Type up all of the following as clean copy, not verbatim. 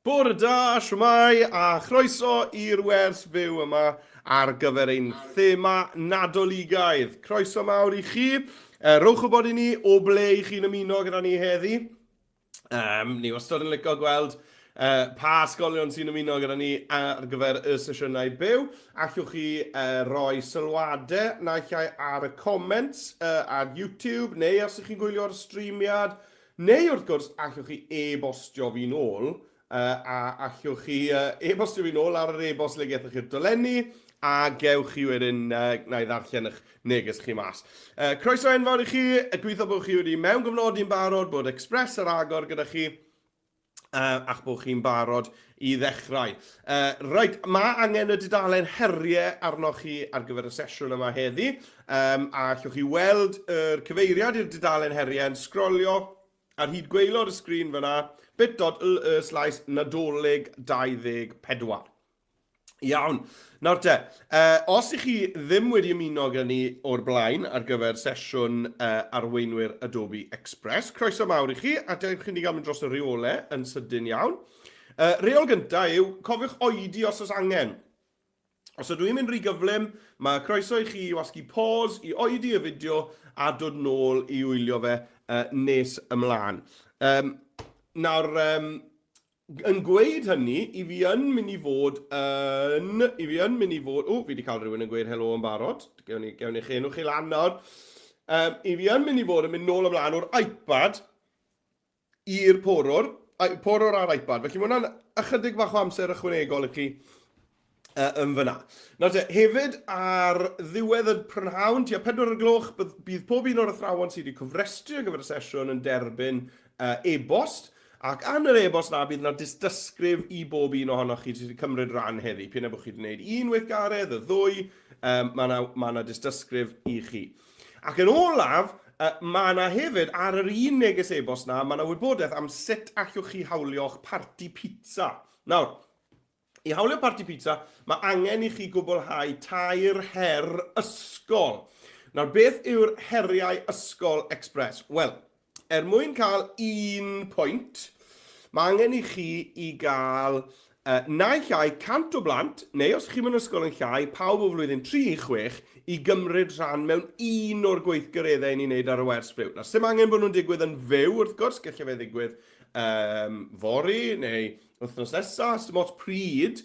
Bore da, siwmai, a chroeso i'r wers fyw yma ar gyfer ein thema Nadoligaidd. Croeso mawr i chi. Rowch o bod i ni o ble i chi'n ymuno gyda ni heddi. Ni wastad yn licio gweld pa ysgolion sy'n ymuno gyda ni ar gyfer y sesiynau byw. Allwch chi roi sylwadau naill ai ar y comments ar YouTube, neu os ydych chi'n gwylio'r streamiad, neu wrth gwrs allwch chi e-bostio fi nôl, a allwch chi e-bostio fi nôl ar yr e-bost le gethwch chi'r dolenni, a gewch chi wedyn na i ddarllen eich neges chi mas. Croeso enfawr i chi, gobeithio bod chi wedi mewn gyfnodi'n barod, bod Express ar agor gyda chi, a'ch bod chi'n barod i ddechrau. Reit, mae angen y dudalen heriau arnoch chi ar gyfer y sesiwn yma heddi, a allwch chi weld yr cyfeiriad i'r dudalen heriau yn sgrolio ar hyd gwaelod y sgrin fyna, bit.ly/Nadolig 24. Iawn. Nawr te, os ych chi ddim wedi ymuno gyda ni o'r blaen ar gyfer sesiwn arweinwyr Adobe Express, croeso mawr i chi, a dewch chi ni gael mynd dros y reolau yn sydyn iawn. Reol gyntaf yw, cofiwch oedi os oes angen. Os ydw i'n mynd rhy gyflym, mae croeso i chi i wasgu pause, i oedi y fideo, a dod nôl i wylio fe nes ymlaen. Nawr, yn gweud hynny, i fi yn mynd i fod fi wedi cael rhywun yn gweud helo yn barod, gewn i'ch enw chi lan nawr. I fi yn mynd i fod yn mynd nôl ymlaen o'r iPad i'r porwr ar iPad. Felly mae hwnna'n ychydig bach o amser ychwanegol i chi yn fyna. Nawr te, hefyd ar ddiwedd y prynhawn, tua 4 o'r gloch, bydd pob un o'r athrawon sydd wedi cofrestru ar gyfer y sesiwn yn derbyn e-bost, ac yn yr e-bost na bydd yna dysgrif i bob un ohonoch chi sydd wedi cymryd rhan heddi. P'un bod chi wedi gwneud un weithgaredd, y ddwy, mae yna dysgrif i chi. Ac yn olaf, mae yna hefyd ar yr un neges e-bost na, mae yna wybodaeth am sut allwch chi hawlio'ch parti pizza. Nawr, i hawlio parti pizza, mae angen i chi gwblhau 2 her ysgol. Nawr, beth yw'r heriau ysgol Express? Wel, mwyn cael 1 pwynt, mae angen i chi i gael naill ai 100 o blant, neu os chi'n mynd ysgol yn llai, pawb o flwyddyn 3 i 6, i gymryd rhan mewn un o'r gweithgareddau ni'n neud ar y wers fyw. Nawr, sy'n angen bod nhw'n digwydd yn fyw, wrth gwrs, gallai fe ddigwydd fori, neu wythnos nesaf, dim ots pryd,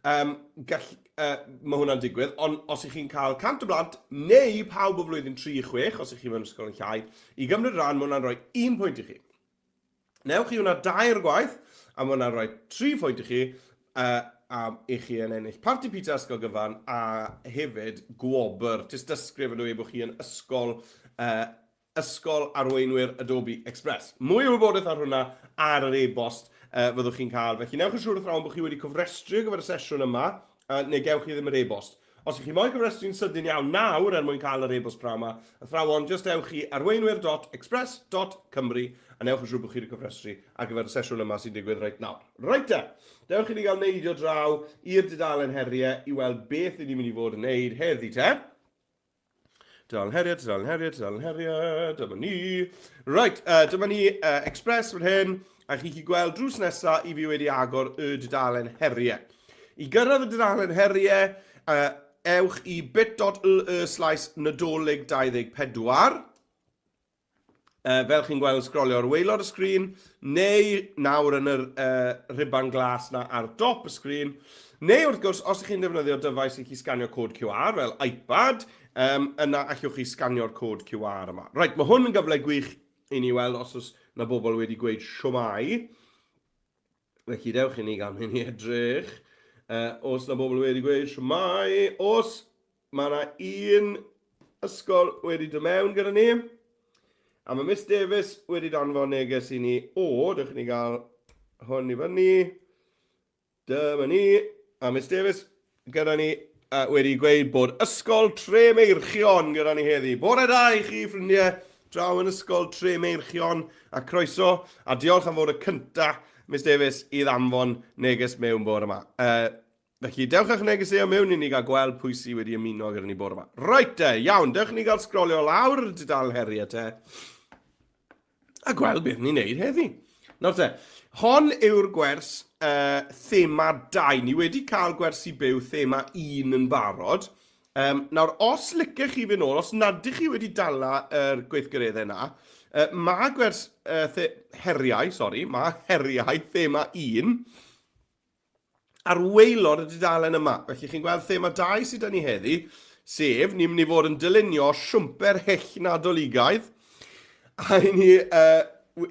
mae hwnna'n digwydd, ond os ych chi'n cael 100 o blant, neu pawb o flwyddyn 3 i 6, os ych chi'n mynd ysgol yn llai, i gymryd rhan, mae hwnna'n rhoi 1 pwynt i chi. Newch chi hwnna 2 gwaith, a mae hwnna'n rhoi 3 pwynt i chi, a i chi yn ennill parti pizza ysgol gyfan, a hefyd gwobr, dysgrif yn dweud bod chi yn ysgol arweinwyr Adobe Express. Mwy o wybodaeth ar hwnna ar yr e-bost fyddwch chi'n cael. Felly newch yn siŵr athrawon bod chi wedi cofrestru gyfer y sesiwn yma, neu gewch chi ddim yr e-bost. Os ych chi moyn cofrestru'n sydyn iawn nawr mwyn cael yr e-bost praw yma, athrawon, jyst ewch chi arweinwyr.express.cymru a newch yn siŵr bod chi wedi cofrestru ar gyfer y sesiwn yma sy'n digwydd reit nawr. Reit te, dewch chi wedi cael neidio draw i'r dudalen heriau i weld beth ydym mynd i fod yn neud heddi te. Dudalen heriau, dyma ni. Reit, dyma ni Express fan hyn, a chi chi gweld drws nesaf i fi wedi agor y dudalen heriau. I gyrraedd y dudalen heriau, ewch i bit.ly/Nadolig 24. Fel chi'n gweld yn sgrolio ar waelod y sgrin, neu nawr yn yr riban glas na ar dop y sgrin, neu wrth gwrs, os ych chi'n defnyddio dyfais i chi sganio cod QR fel iPad, yna allwch chi sganio'r cod QR yma. Reit, mae hwn yn gyfle gwych i ni weld os oes na bobl wedi gweud siwmai. Felly dewch i ni gael mynd i edrych. Os na bobl wedi gweud siwmai, os mae yna un ysgol wedi dod mewn gyda ni, a mae Miss Davies wedi danfon neges i ni dewch i ni gael hwn i fyny, dyma ni, a Miss Davies gyda ni wedi gweud bod ysgol Tre Meirchion gyda ni heddi. Bore da i chi, ffrindiau, draw yn ysgol Tre Meirchion, a croeso, a diolch am fod y cynta, Miss Davies, i ddanfon neges mewn bore yma. Felly, dewch eich neges i mewn i ni gael gweld pwy sydd wedi ymuno gyda ni bore yma. Reit te, iawn, dewch ni gael sgrolio lawr y dudal heriau te, a gweld beth ni'n neud heddi. Nawr te, hon yw'r gwers Thema 2. Ni wedi cael gwersi byw Thema 1 yn barod. Nawr, os licech chi fynd ôl, os nad ych chi wedi dala yr gweithgareddau yna, mae gwers heriau Thema 1 ar waelod y dudalen yma. Felly chi'n gweld Thema 2 sydd yn ni heddi, sef ni'n mynd i fod yn dylunio siwmper hyll nadoligaidd, a ni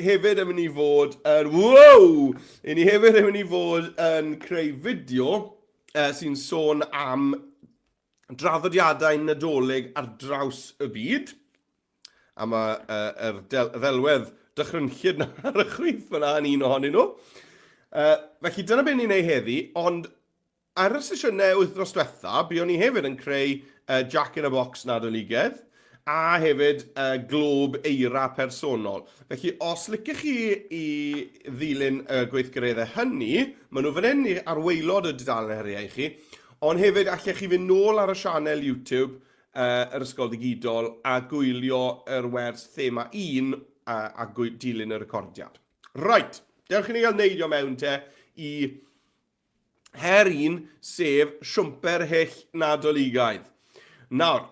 hefyd yn mynd i fod yn creu fideo sy'n sôn am draddodiadau Nadolig ar draws y byd. A mae ddelwedd dychrynllyd ar y chwith fyna yn un ohonyn nhw. Felly dyna beth ni'n ei heddi, ond ar y sesiynau wythnos diwetha, buon ni hefyd yn creu Jack in a Box nadoligaidd, a hefyd glob eira personol. Felly, os licech chi i ddilyn y gweithgareddau hynny, maen nhw fan hyn ar waelod y dudalen heriau i chi, ond hefyd allech chi fynd nôl ar y sianel YouTube yr ysgol digidol a gwylio yr wers Thema 1 a dilyn y recordiad. Right, dewch i ni gael neidio mewn te i her 1, sef siwmper hyll nadoligaidd. Nawr,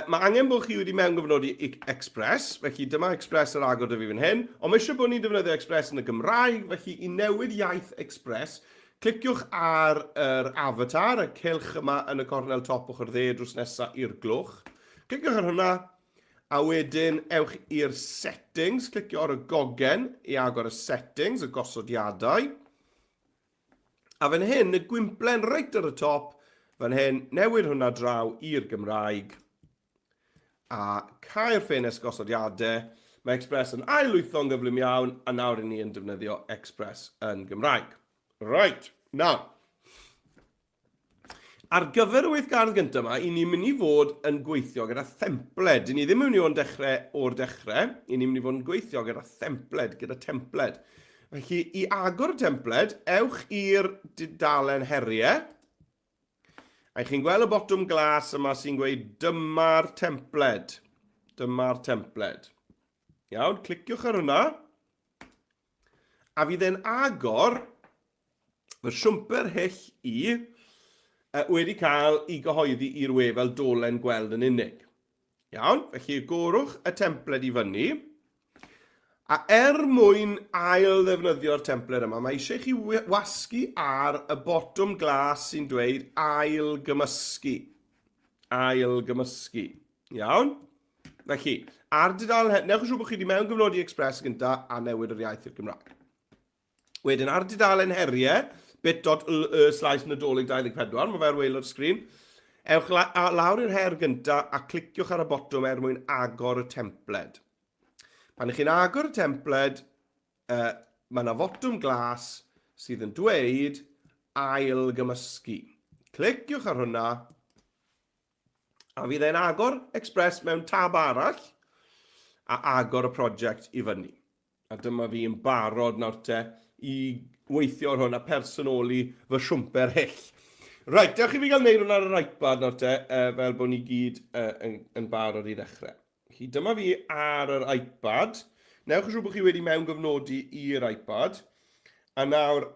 mae angen bod chi wedi mewn gyfnodi Express, felly dyma Express yr agor dy fi fan hyn, ond mae eisiau bod ni'n defnyddio Express yn y Gymraeg, felly i newid iaith Express, cliciwch ar yr avatar, y cylch yma yn y cornel top o'ch dde drws nesaf i'r glwch. Cliciwch ar hwnna, a wedyn ewch i'r settings, clicio ar y gogen i agor y settings, y gosodiadau. A fan hyn, y gwimplen reit ar y top, fan hyn, newid hwnna draw i'r Gymraeg. A cau'r ffenest gosodiadau, mae Express yn ailwytho'n gyflym iawn, a nawr ni yn defnyddio Express yn Gymraeg. Right, nawr. Ar gyfer y weithgaredd gyntaf yma, i ni'n mynd i fod yn gweithio gyda thempled. I ni ddim yn mynd i fod yn dechrau o'r dechrau, i ni'n mynd i fod yn gweithio gyda templed. Felly, i agor y templed, ewch i'r dudalen heriau, a chi'n gweld y botwm glas yma sy'n gweud dyma'r templed. Dyma'r templed. Iawn, cliciwch ar hwnna. A fydd e'n agor fy siwmper hyll i wedi cael ei gyhoeddi i'r we fel dolen gweld yn unig. Iawn, felly gorwch y templed i fyny. A mwyn ail ddefnyddio'r templed yma, mae eisiau chi wasgu ar y botwm glas sy'n dweud ail gymysgu. Ail gymysgu. Iawn? Felly, ar dudalen, newch yn siŵr bod chi wedi mewn gyfnodi Express gyntaf a newid yr iaith i'r Gymraeg. Wedyn, ar dudalen heriau, bit.ly/Nadolig 24, mae fe'r waelod sgrin, ewch lawr i'r her gyntaf a cliciwch ar y botwm mwyn agor y templed. Pan ych chi'n agor y templed, mae yna fotwm glas sydd yn dweud ail gymysgu. Cliciwch ar hwnna, a fydd e'n agor Express mewn tab arall, a agor y prosiect i fyny. A dyma fi yn barod nawr te i weithio ar hwnna personoli fy siwmper hyll. Right, dewch i fi gael neud hwnna ar yr iPad nawr te, fel bod ni gyd yn barod i ddechrau. Felly dyma fi ar yr iPad. Newch yn siŵr bod chi wedi mewn gyfnodi i'r iPad. A nawr,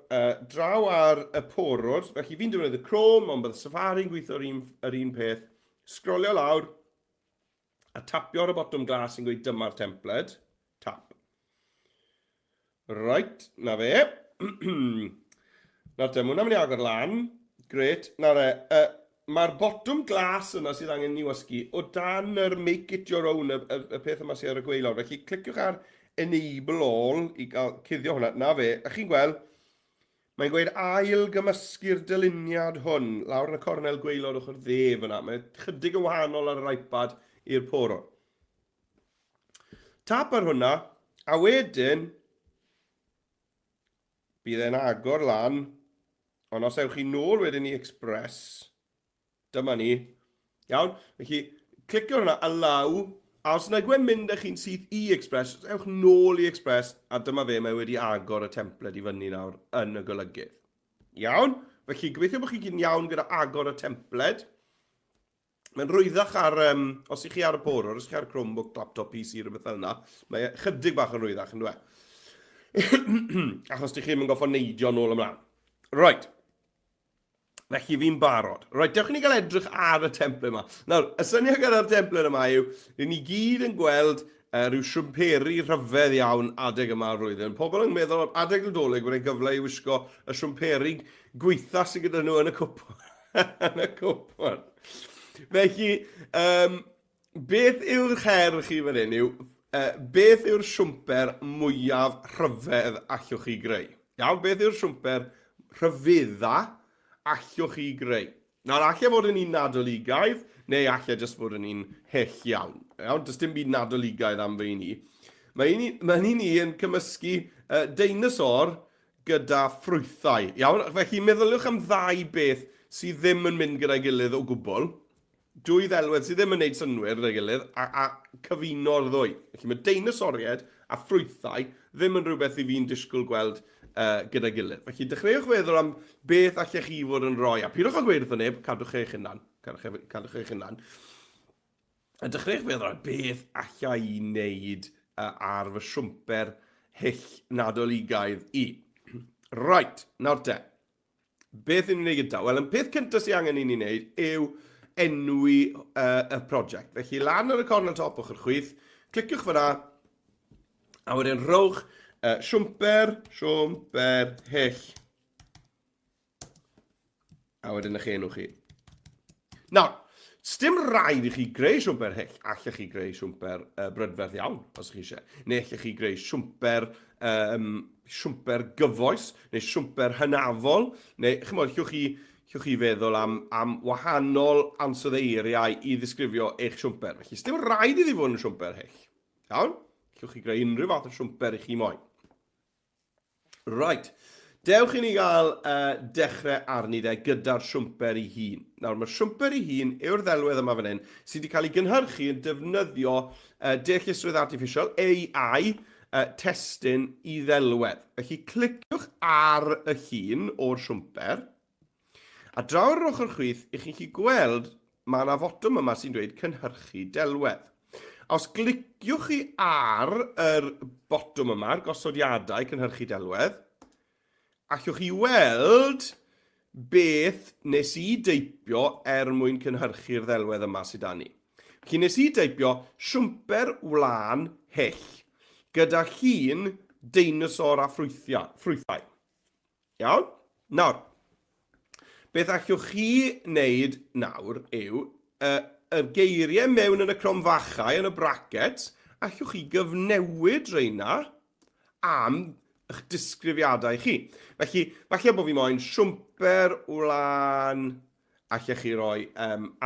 draw ar y porwr, felly fi'n defnyddio Chrome, ond bydd Safari'n gweithio yr un peth. Sgrolio lawr, a tapio ar y botwm glas sy'n gweud dyma'r templed. Tap. Right, na fe. Nawr te, mwyn am ni agor lan. Gret. Nawr mae'r botwm glas yna sydd angen ni wasgu o dan yr make it your own, y peth yma sydd ar y gwaelod. Felly cliciwch ar enable all i gael cuddio hwnna. Na fe, a chi'n gweld, mae'n gweud ail gymysgu'r dyluniad hwn lawr yn y cornel gwaelod o'ch dde fyna. Mae'n chydig yn wahanol ar yr iPad i'r porwr. Tap ar hwnna, a wedyn bydd e'n agor lan, ond os ewch chi nôl wedyn i Express, dyma ni. Iawn, felly clicio hwnna a law, a os yna gwen mynd â chi'n sydd i Express, ewch nôl i Express, a dyma fe, mae wedi agor y templed i fyny nawr yn y golygydd. Iawn, felly gobeithio bod chi gyd yn iawn gyda agor y templed. Mae'n rwyddach ar, os ych chi ar y porwr, os ych chi ar Chromebook, laptop, PC, rhywbeth fel yna, mae chydig bach yn rwyddach yn dweud. Achos ydych chi'n goffo neidio nôl ymlaen. Right. Felly fi'n barod. Right, dewch ni gael edrych ar y template yma. Nawr, y syniad gyda'r template yma yw, ni gyd yn gweld rhyw siwmperi rhyfedd iawn adeg yma o'r flwyddyn. Pobl yn meddwl adeg Nadolig bod e'n gyfle i wisgo y siwmperi gweitha sydd gyda nhw yn y cwpwr. Yn y cwpwr. Felly, beth yw'r cher chi fan hyn yw, beth yw'r siwmper mwyaf rhyfedd allwch chi greu? Iawn, beth yw'r siwmper rhyfedda allwch chi greu? Nawr, allai fod yn un nadoligaidd, neu allai jyst fod yn un hyll iawn. Iawn, does dim byd nadoligaidd am fe ni. Mae ni yn cymysgu deinosor gyda ffrwythau. Iawn, felly meddyliwch am ddau beth sydd ddim yn mynd gyda'i gilydd o gwbl. Dwy ddelwedd sydd ddim yn gwneud synwyr gyda'i gilydd a cyfuno'r ddwy. Felly mae deinosoriaid a ffrwythau ddim yn rhywbeth i fi'n disgwyl gweld gyda'i gilydd. Felly dechreuwch feddwl am beth allech chi fod yn rhoi. A pidwch â gweud wrtho neb, cadwch eich hunan. Cadwch eich hunan. A dechreuwch feddwl am beth allai i wneud ar fy siwmper hyll nadoligaidd i. Right, nawr te. Beth ni'n gwneud gyda? Wel, y peth cyntaf sydd angen i ni wneud yw enwi y prosiect. Felly, lan ar y corn ar top o'ch chwith, cliciwch fyna, a wedyn rhowch siwmper hyll. A wedyn eich enw chi. Nawr, dim rhaid i chi greu siwmper hyll, allech chi greu siwmper brydferth iawn, os chi eisiau. Neu allech chi greu siwmper gyfoes, neu siwmper hynafol, neu chywch chi feddwl am wahanol ansoddeiriau i ddisgrifio eich siwmper. Felly, dim rhaid iddi fod yn siwmper hyll. Iawn? Chywch chi greu unrhyw fath o siwmper i chi moyn. Right. Dewch i ni gael dechrau arni gyda'r siwmper ei hun. Nawr, mae'r siwmper ei hun yw'r ddelwedd yma fan hyn sydd wedi cael ei gynhyrchu yn defnyddio deallusrwydd artificial, AI, testyn i ddelwedd. Felly, cliciwch ar y hun o'r siwmper, a draw ar ochr chwith, i chi gweld mae yna fotwm yma sy'n dweud cynhyrchu delwedd. Os gliciwch chi ar yr botwm yma'r gosodiadau cynhyrchu delwedd, allwch chi weld beth nes i deipio mwyn cynhyrchu'r ddelwedd yma sydd â ni. Felly nes i deipio siwmper wlan hyll, gyda llun deinosor a ffrwythau. Iawn? Nawr, beth allwch chi wneud nawr yw y geiriau mewn yn y cromfachau, yn y brackets, allwch chi gyfnewid reina am eich disgrifiadau chi. Felly, falle bod fi moyn siwmper wlan, allech chi roi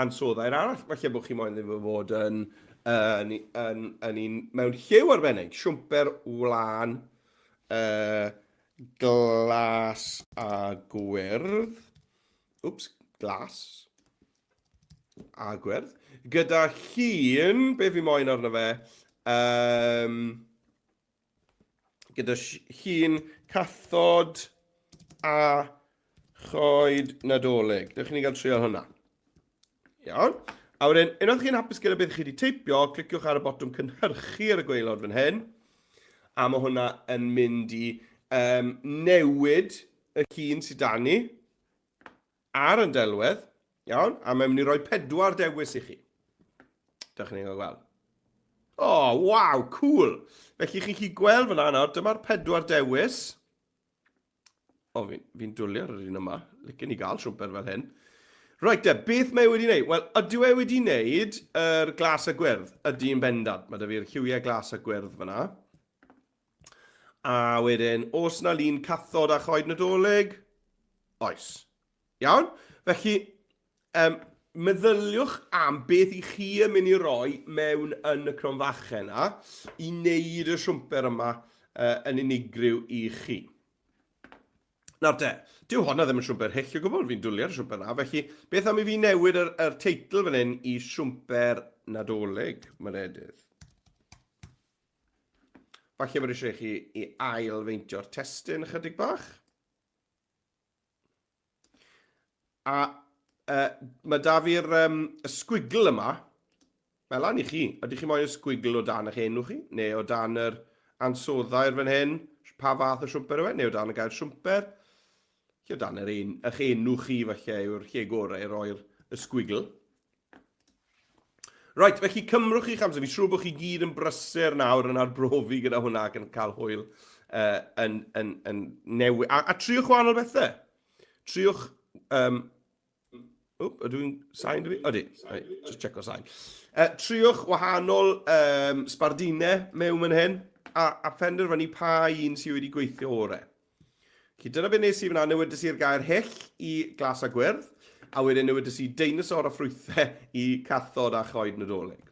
ansoddau'r arall. Falle bod chi moyn ddim fod yn un mewn lliw arbennig. Siwmper wlan, glas a gwyrdd. Wps, glas a gwyrdd. Gyda llun, beth fi moyn arno fe, gyda llun cathod a choed nadolig. Dewch ni gael trio hwnna. Iawn. A wedyn, unwaith chi'n hapus gyda beth chi wedi teipio, cliciwch ar y botwm cynhyrchu ar y gwaelod fan hyn. A mae hwnna yn mynd i newid y llun sydd da ni ar y delwedd. Iawn. A mae'n mynd i roi 4 dewis i chi. Dewch ni gael gweld. Oh, waw, cool. Felly chi'n gweld fyna nawr, dyma'r 4 dewis. O, fi'n dwlu ar yr un yma. Licen i gael siwmper fel hyn. Right, beth mae wedi wneud? Wel, ydw e wedi wneud yr glas a gwyrdd? Ydy'n bendant. Mae dy fi'r lliwiau glas a gwyrdd fyna. A wedyn, oes na lun cathod a choed nadolig? Oes. Iawn? Felly, meddyliwch am beth i chi yn mynd i roi mewn yn y cronfachau yna i wneud y siwmper yma yn unigryw i chi. Nawr te, dyw hwnna ddim yn siwmper hyll o gwbl, fi'n dwlu ar y siwmper yna, felly beth am i fi newid yr teitl fan hyn i siwmper nadolig, mynedydd. Falle bod eisiau chi i ailfeintio'r testyn ychydig bach. A mae da fi'r sgwigl yma, mae lan i chi. Ydych chi moyn y sgwigl o dan eich enw chi? Neu o dan yr ansoddau'r fan hyn? pa fath o siwmper yw e, neu o dan y gair siwmper. O dan eich enw chi falle yw'r lle gorau i roi'r ysgwigl. Right, felly cymrwch i'ch amser. Fi siŵr bod chi gyd yn brysur nawr yn arbrofi gyda hwnna ac yn cael hwyl yn newid. A triwch wahanol bethau. Triwch... ydw i'n sain dy fi? Odi, just check o sain. Triwch wahanol sbardinau mewn fan hyn a phenderfynu pa un sydd wedi gweithio orau. Dyna beth nes i fyna, newidus i'r gair hyll i glas a gwyrdd, a wedyn newidus i deinosor a ffrwythau i cathod a choed Nadolig.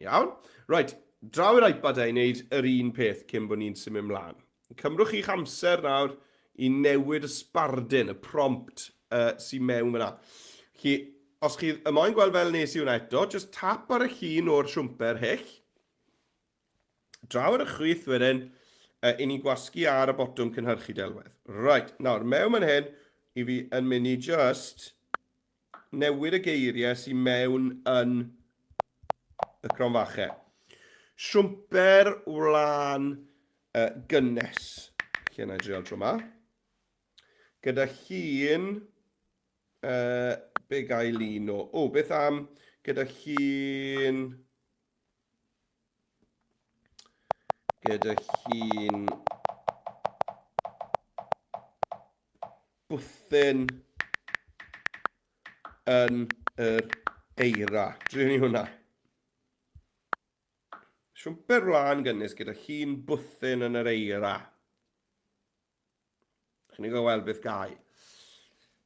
Iawn? Right, draw i'r iPad i wneud yr un peth cyn bod ni'n symud ymlaen. Cymrwch i'ch amser nawr i newid y sbardun, y prompt sy'n mewn fyna. Os chi ymo'n gweld fel nes i hwnna eto, just tap ar y llun o'r siwmper hyll. Draw ar y chwith wedyn, i ni gwasgu ar y botwm cynhyrchu delwedd. Right, nawr, mewn fan hyn, i fi yn mynd i just newid y geiriau sy'n mewn yn y cronfachau. Siwmper wlan gynnes. Lle yna i drial tro yma. Gyda llun, be gael lun o? O, beth am gyda llun... Gyda llun bwthyn yn yr eira. Driwn ni hwnna. Siwmper wlan gynnes gyda llun bwthyn yn yr eira. Chi'n ei gweld beth gai.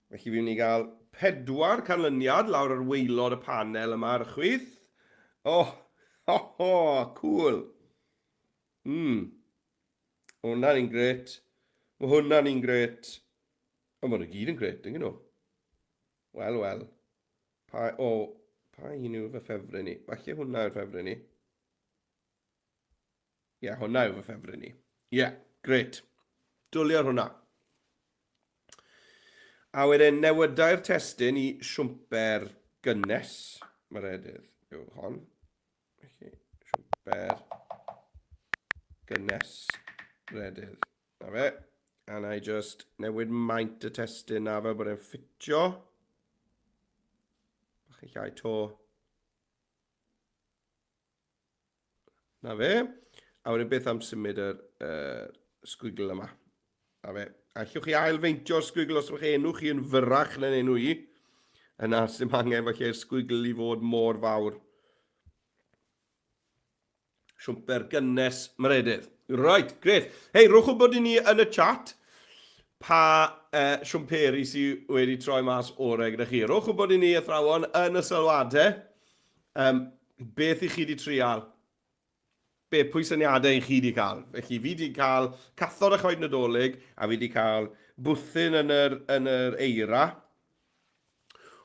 Felly fi'n mynd i gael 4 canlyniad lawr ar waelod y panel yma ar y chwith. Cool. Hwna'n un gret. Mae hwnna'n un gret. O, mae nhw gyd yn gret, yng nhw. Wel. Pa un yw fy ffefryn ni? Falle hwnna yw'r ffefryn ni. Hwnna yw fy ffefryn ni. Gret. Dwlu ar hwnna. A wedyn newidau'r testyn i siwmper gynnes. Mae'r edydd yw hon. Siwmper gynnes redydd. Na fe. A na i just newid maint y testyn na fe bod e'n ffitio. Bach i llai to. Na fe. A wedyn beth am symud yr sgwigl yma. Na fe. A llwch chi ailfeintio'r sgwigl os yw'ch enw chi yn fyrrach na'n enw i. Yna sy'n angen falle'r sgwigl i fod mor fawr. Siwmper gynnes myredydd. Right, gret. Hei, rwch o bod i ni yn y chat pa siwmperi sydd wedi troi mas orau gyda chi. Rwch o bod i ni athrawon yn y sylwadau. Beth i chi wedi trial? Pwy syniadau i chi wedi cael? Felly fi wedi cael cathod a choed Nadolig a fi wedi cael bwthyn yn yr eira.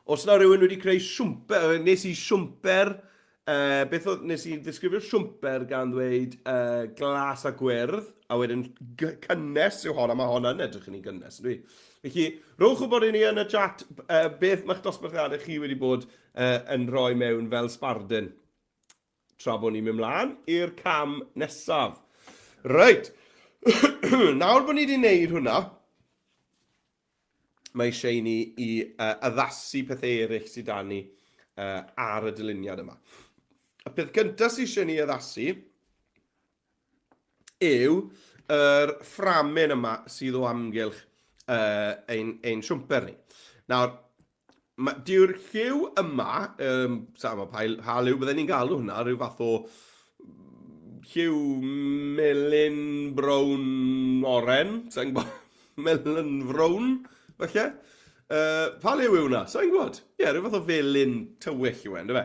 Os na rhywun wedi creu siwmper, nes i siwmper, nes i ddisgrifio'r siwmper gan ddweud glas a gwyrdd, a wedyn cynnes yw hon, a mae hon yn edrych yn ei gynnes. Felly, rwch o bod i ni yn y chat beth mae'ch dosbarthiadau chi wedi bod yn rhoi mewn fel sbardun. Tra bod ni'n mynd mlaen i'r cam nesaf. Reit, nawr bod ni wedi gwneud hwnna, mae eisiau ni i addasu pethau eraill sydd da ni ar y dyluniad yma. Y peth gyntaf sydd eisiau ni addasu yw yr fframen yma sydd o amgylch ein siwmper ni. Nawr, diw'r lliw yma, pa liw byddwn ni'n galw hwnna, rhyw fath o lliw melyn, brown, oren, melyn frown, falle. Pa liw yw hwnna? Sa'n gwybod? Rhyw fath o felyn tywyll yw e,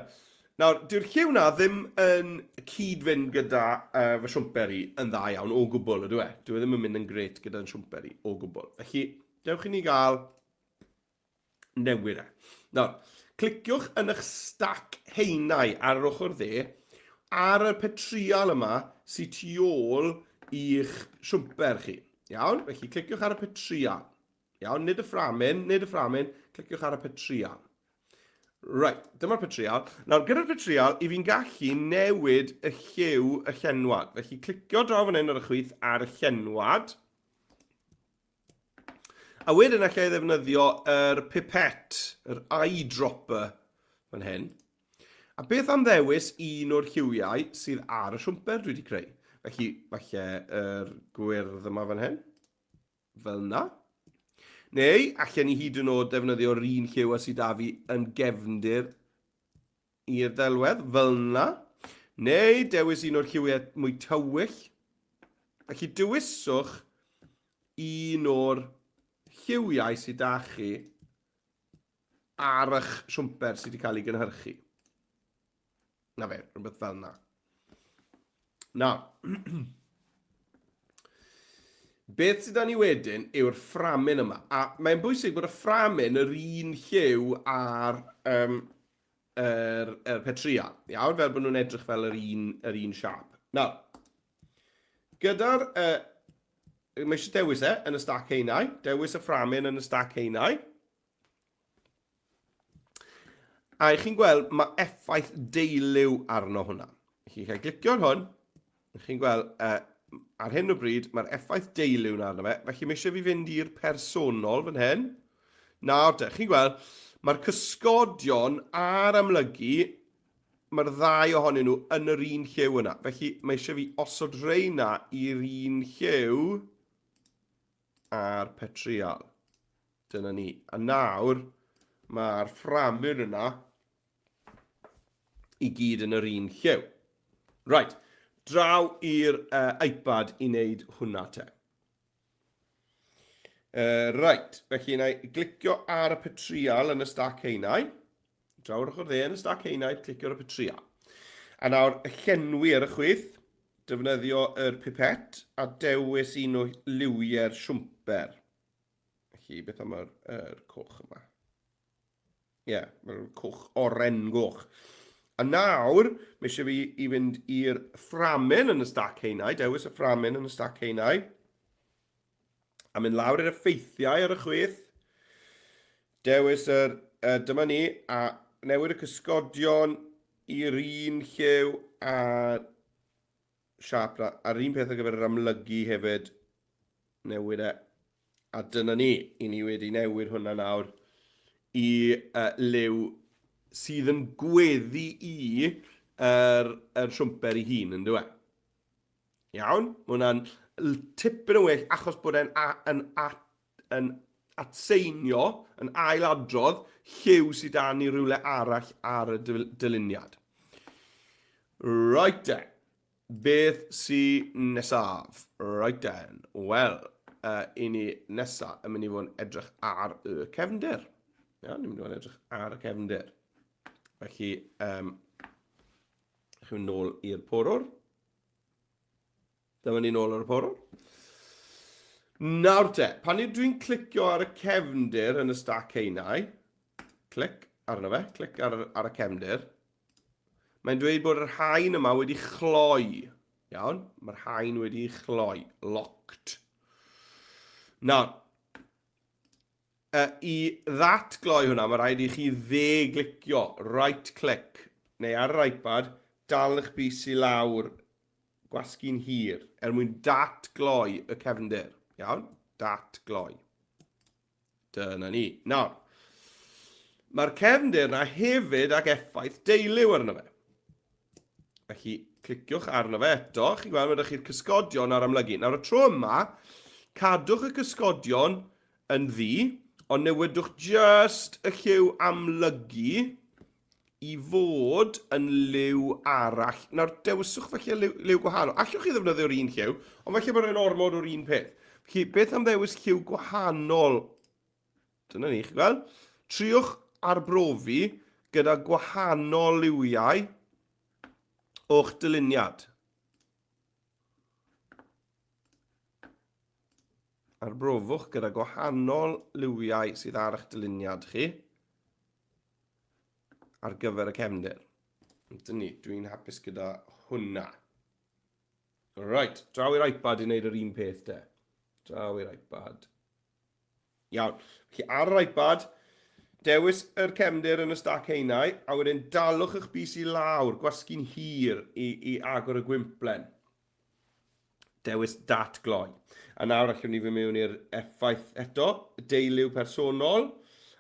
Nawr, diw'r lliw na ddim yn cyd-fynd gyda fy siwmper i yn dda iawn o gwbl, ydw e? Dwi ddim yn mynd yn gret gyda'n siwmper i o gwbl. Felly, dewch i ni gael newid e. Nawr, cliciwch yn eich stac heinau ar yr ochr dde ar y petrial yma sy'n tu ôl i'ch siwmper chi. Iawn? Felly, cliciwch ar y petrial. Iawn? Nid y fframen, cliciwch ar y petrial. Right, dyma'r petrial. Nawr, gyda'r petrial, i fi'n gallu newid y lliw y llenwad. Felly, clicio draw fan hyn ar y chwith ar y llenwad. A wedyn allai ddefnyddio yr pipet, yr eyedropper fan hyn. A beth am ddewis un o'r lliwiau sydd ar y siwmper dwi wedi creu. Felly, falle yr gwyrdd yma fan hyn. Fel na. Neu, allan ni hyd yn oed defnyddio'r un lliw a sydd â fi yn gefndir i'r delwedd, fel na. Neu, dewis un o'r lliwiau mwy tywyll. Felly, dewiswch un o'r lliwiau sydd â chi ar eich siwmper sydd wedi cael ei gynhyrchu. Na fe, rhywbeth fel na. Nawr, beth sydd â ni wedyn yw'r fframyn yma. A mae'n bwysig bod y fframyn yr un lliw ar yr petrial. Iawn, fel bod nhw'n edrych fel yr un siap. Nawr, gyda'r... mae eisiau dewis yn y stac einau. Dewis y fframyn yn y stac einau. A i chi'n gweld mae effaith deilyw arno hwnna. Chi'n cael clicio ar hwn. Chi'n gweld... ar hyn o bryd, mae'r effaith deilyw na arno fe. Felly, mae eisiau fi fynd i'r personol fan hyn. Nawr te, chi'n gweld, mae'r cysgodion a'r amlygu, mae'r ddau ohonyn nhw yn yr un lliw yna. Felly, mae eisiau fi osod reina i'r un lliw a'r petrial. Dyna ni. A nawr, mae'r fframyn yna i gyd yn yr un lliw. Right. Draw i'r iPad i wneud hwnna te. Right, felly na i glicio ar y petrial yn y stac einau. Draw'r ochr dde yn y stac einau, clicio ar y petrial. A nawr, y llenwi ar y chwith, defnyddio yr pipet a dewis un o liwiau'r siwmper. Felly, beth am yr coch yma? Ie, mae'r coch oren goch. A nawr, mae eisiau fi i fynd i'r fframyn yn y stac einau, dewis y fframyn yn y stac einau, a mynd lawr i'r effeithiau ar y chwith, dewis dyma ni, a newid y cysgodion i'r un lliw a'r siap, a'r un peth ar gyfer yr amlygu hefyd, newid e, a dyna ni, i ni wedi newid hwnna nawr i liw sydd yn gweddi i yr siwmper i hun, yn dweud. Iawn? Mae hwnna'n tipyn o well achos bod e'n atseinio, yn ailadrodd, lliw sydd â ni rhywle arall ar y dyluniad. Right then. Beth sy'n nesaf? Right then. Wel, i ni nesaf yn mynd i fod yn edrych ar y cefndir. Iawn, ni'n mynd i fod yn edrych ar y cefndir. Felly, chi'n nôl i'r porwr. Dyma ni nôl ar y porwr. Nawr te, pan dwi'n clicio ar y cefndir yn y stac einau, clic arno fe, clic ar y cefndir, mae'n dweud bod yr haen yma wedi chloi. Iawn, mae'r haen wedi chloi, locked. Nawr, i ddatgloi hwnna, mae rhaid i chi dde-glicio, right click, neu ar yr iPad, dal eich bus i lawr, gwasgu'n hir, mwyn datgloi y cefndir. Iawn? Datgloi. Dyna ni. Nawr, mae'r cefndir yna hefyd ag effaith deilyw arno fe. Felly, cliciwch arno fe eto. Chi'n gweld, mae ydych chi'r cysgodion ar amlygu. Nawr, y tro yma, cadwch y cysgodion yn ddi, ond newidwch just y lliw amlygu i fod yn liw arall. Nawr, dewiswch falle liw gwahanol. Allwch chi ddefnyddio'r un lliw, ond falle bod e'n ormod o'r un peth. Felly, beth am ddewis lliw gwahanol? Dyna ni, chi'n gweld? Triwch arbrofi gyda gwahanol liwiau o'ch dyluniad. Arbrofwch gyda gwahanol liwiau sydd ar eich dyluniad chi ar gyfer y cefndir. Dyna ni, dwi'n hapus gyda hwnna. Right, draw i'r iPad i wneud yr un peth de. Draw i'r iPad. Iawn. Felly ar yr iPad, dewis yr cefndir yn y stac heinau, a wedyn dalwch eich bus i lawr, gwasgu'n hir i agor y gwymplen. Dewis dat gloi. A nawr allwn ni fynd mewn i'r effaith eto, deuliw personol,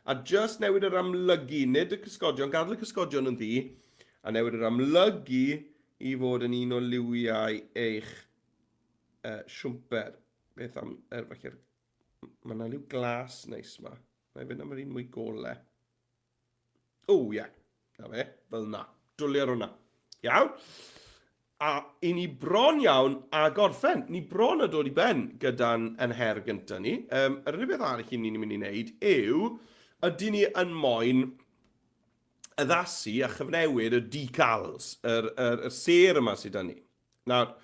a just newid yr amlygu, nid y cysgodion, gadw y cysgodion yn ddi, a newid yr amlygu i fod yn un o liwiau eich siwmper. Beth am, falle, mae yna liw glas neis yma. Mae'n fynd am yr un mwy gole. O, ie. Na fe, fel na. Dwlu ar hwnna. Iawn. A i ni bron iawn a gorffen. Ni bron a dod i ben gyda'n her gyntaf ni. Yr unig beth arall i ni'n mynd i wneud yw, ydy ni yn moyn addasu a chyfnewid y decals, yr ser yma sydd â ni. Nawr,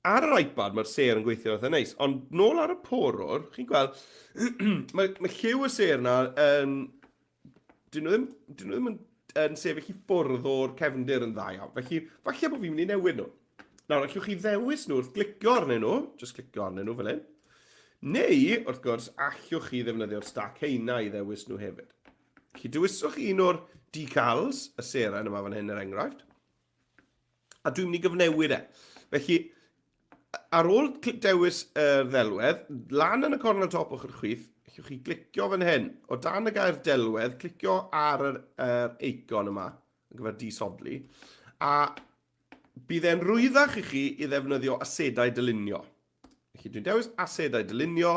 ar yr iPad mae'r ser yn gweithio eitha neis, ond nôl ar y porwr, chi'n gweld, mae lliw y ser yna dyn nhw ddim yn sefyll i ffwrdd o'r cefndir yn dda iawn. Felly, falle bod fi'n mynd i newid nhw. Nawr, allwch chi ddewis nhw wrth glicio arnyn nhw, just glicio arnyn nhw fel hyn. Neu, wrth gwrs, allwch chi ddefnyddio'r stac heina i ddewis nhw hefyd. Felly, dewiswch chi un o'r decals, y seren yma fan hyn er enghraifft, a dwi'n mynd i gyfnewid e. Felly, ar ôl dewis y ddelwedd, lan yn y cornel top o'ch chwith, allwch chi glicio fan hyn. O dan y gair delwedd, clicio ar yr eicon yma, yn gyfer disodli, a bydd e'n rwyddach i chi i ddefnyddio asedau dylunio. Felly dwi'n dewis asedau dylunio,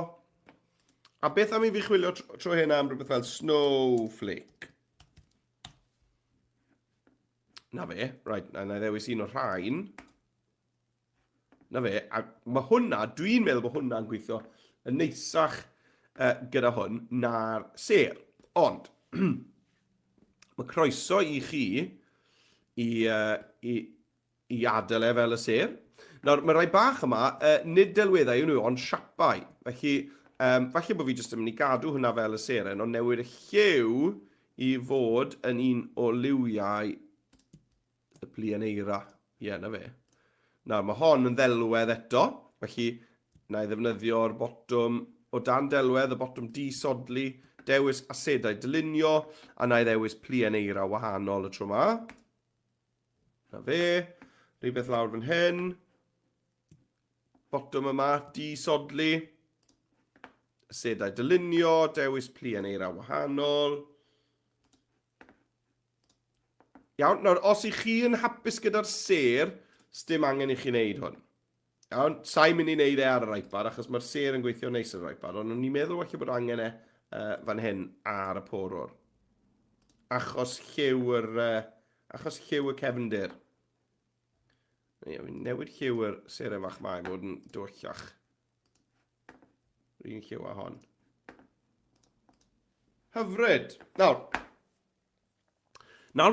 a beth am i fi chwilio tro hyn am rhywbeth fel snowflake. Na fe, right, na ddewis un o'r rhain. Na fe, a mae hwnna, dwi'n meddwl bod hwnna'n gweithio yn neisach gyda hwn na'r ser. Ond, mae croeso i chi i adael e fel y ser. Nawr, mae rai bach yma, nid delweddau yw nhw, ond siapau. Felly, falle bod fi jyst yn mynd i gadw hwnna fel y seren, ond newid y lliw i fod yn un o liwiau y plianeira. Ie, na fe. Nawr, mae hon yn ddelwedd eto, felly na i ddefnyddio'r botwm o dan delwedd, y botwm disodli, dewis asedau dylunio, a na i ddewis plianeira wahanol y tro yma. Na fe, rhywbeth lawr fan hyn, botwm yma, disodli, asedau dylunio, dewis plianeira wahanol. Iawn, nawr, os i chi yn hapus gyda'r ser, dim angen i chi wneud hwn. Iawn, sa'n mynd i wneud e ar yr iPad, achos mae'r ser yn gweithio neis ar yr iPad, ond ni'n meddwl walle bod angen e fan hyn ar y porwr. Achos lliw y cefndir. Newid lliw yr serau fach mae bod yn dwllach. Rwy'n lliw a hon. Hyfryd. Nawr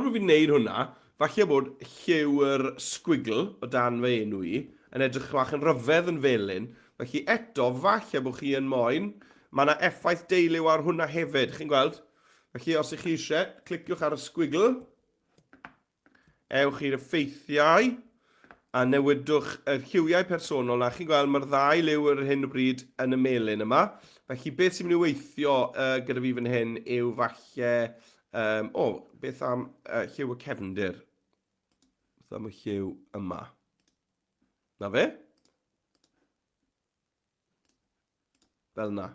bod fi'n neud hwnna, falle bod lliw'r sgwigl o dan fe enw i yn edrych bach yn ryfedd yn felyn. Felly eto, falle bod chi yn moyn, mae yna effaith deuliw ar hwnna hefyd, chi'n gweld? Felly os ych chi eisiau, cliciwch ar y sgwigl, ewch i'r effeithiau, a newidwch y lliwiau personol na. Chi'n gweld, mae'r ddau liw ar hyn o bryd yn y melyn yma. Felly beth sy'n mynd i weithio gyda fi fan hyn yw falle... beth am lliw y cefndir? Beth am y lliw yma? Na fe? Fel na.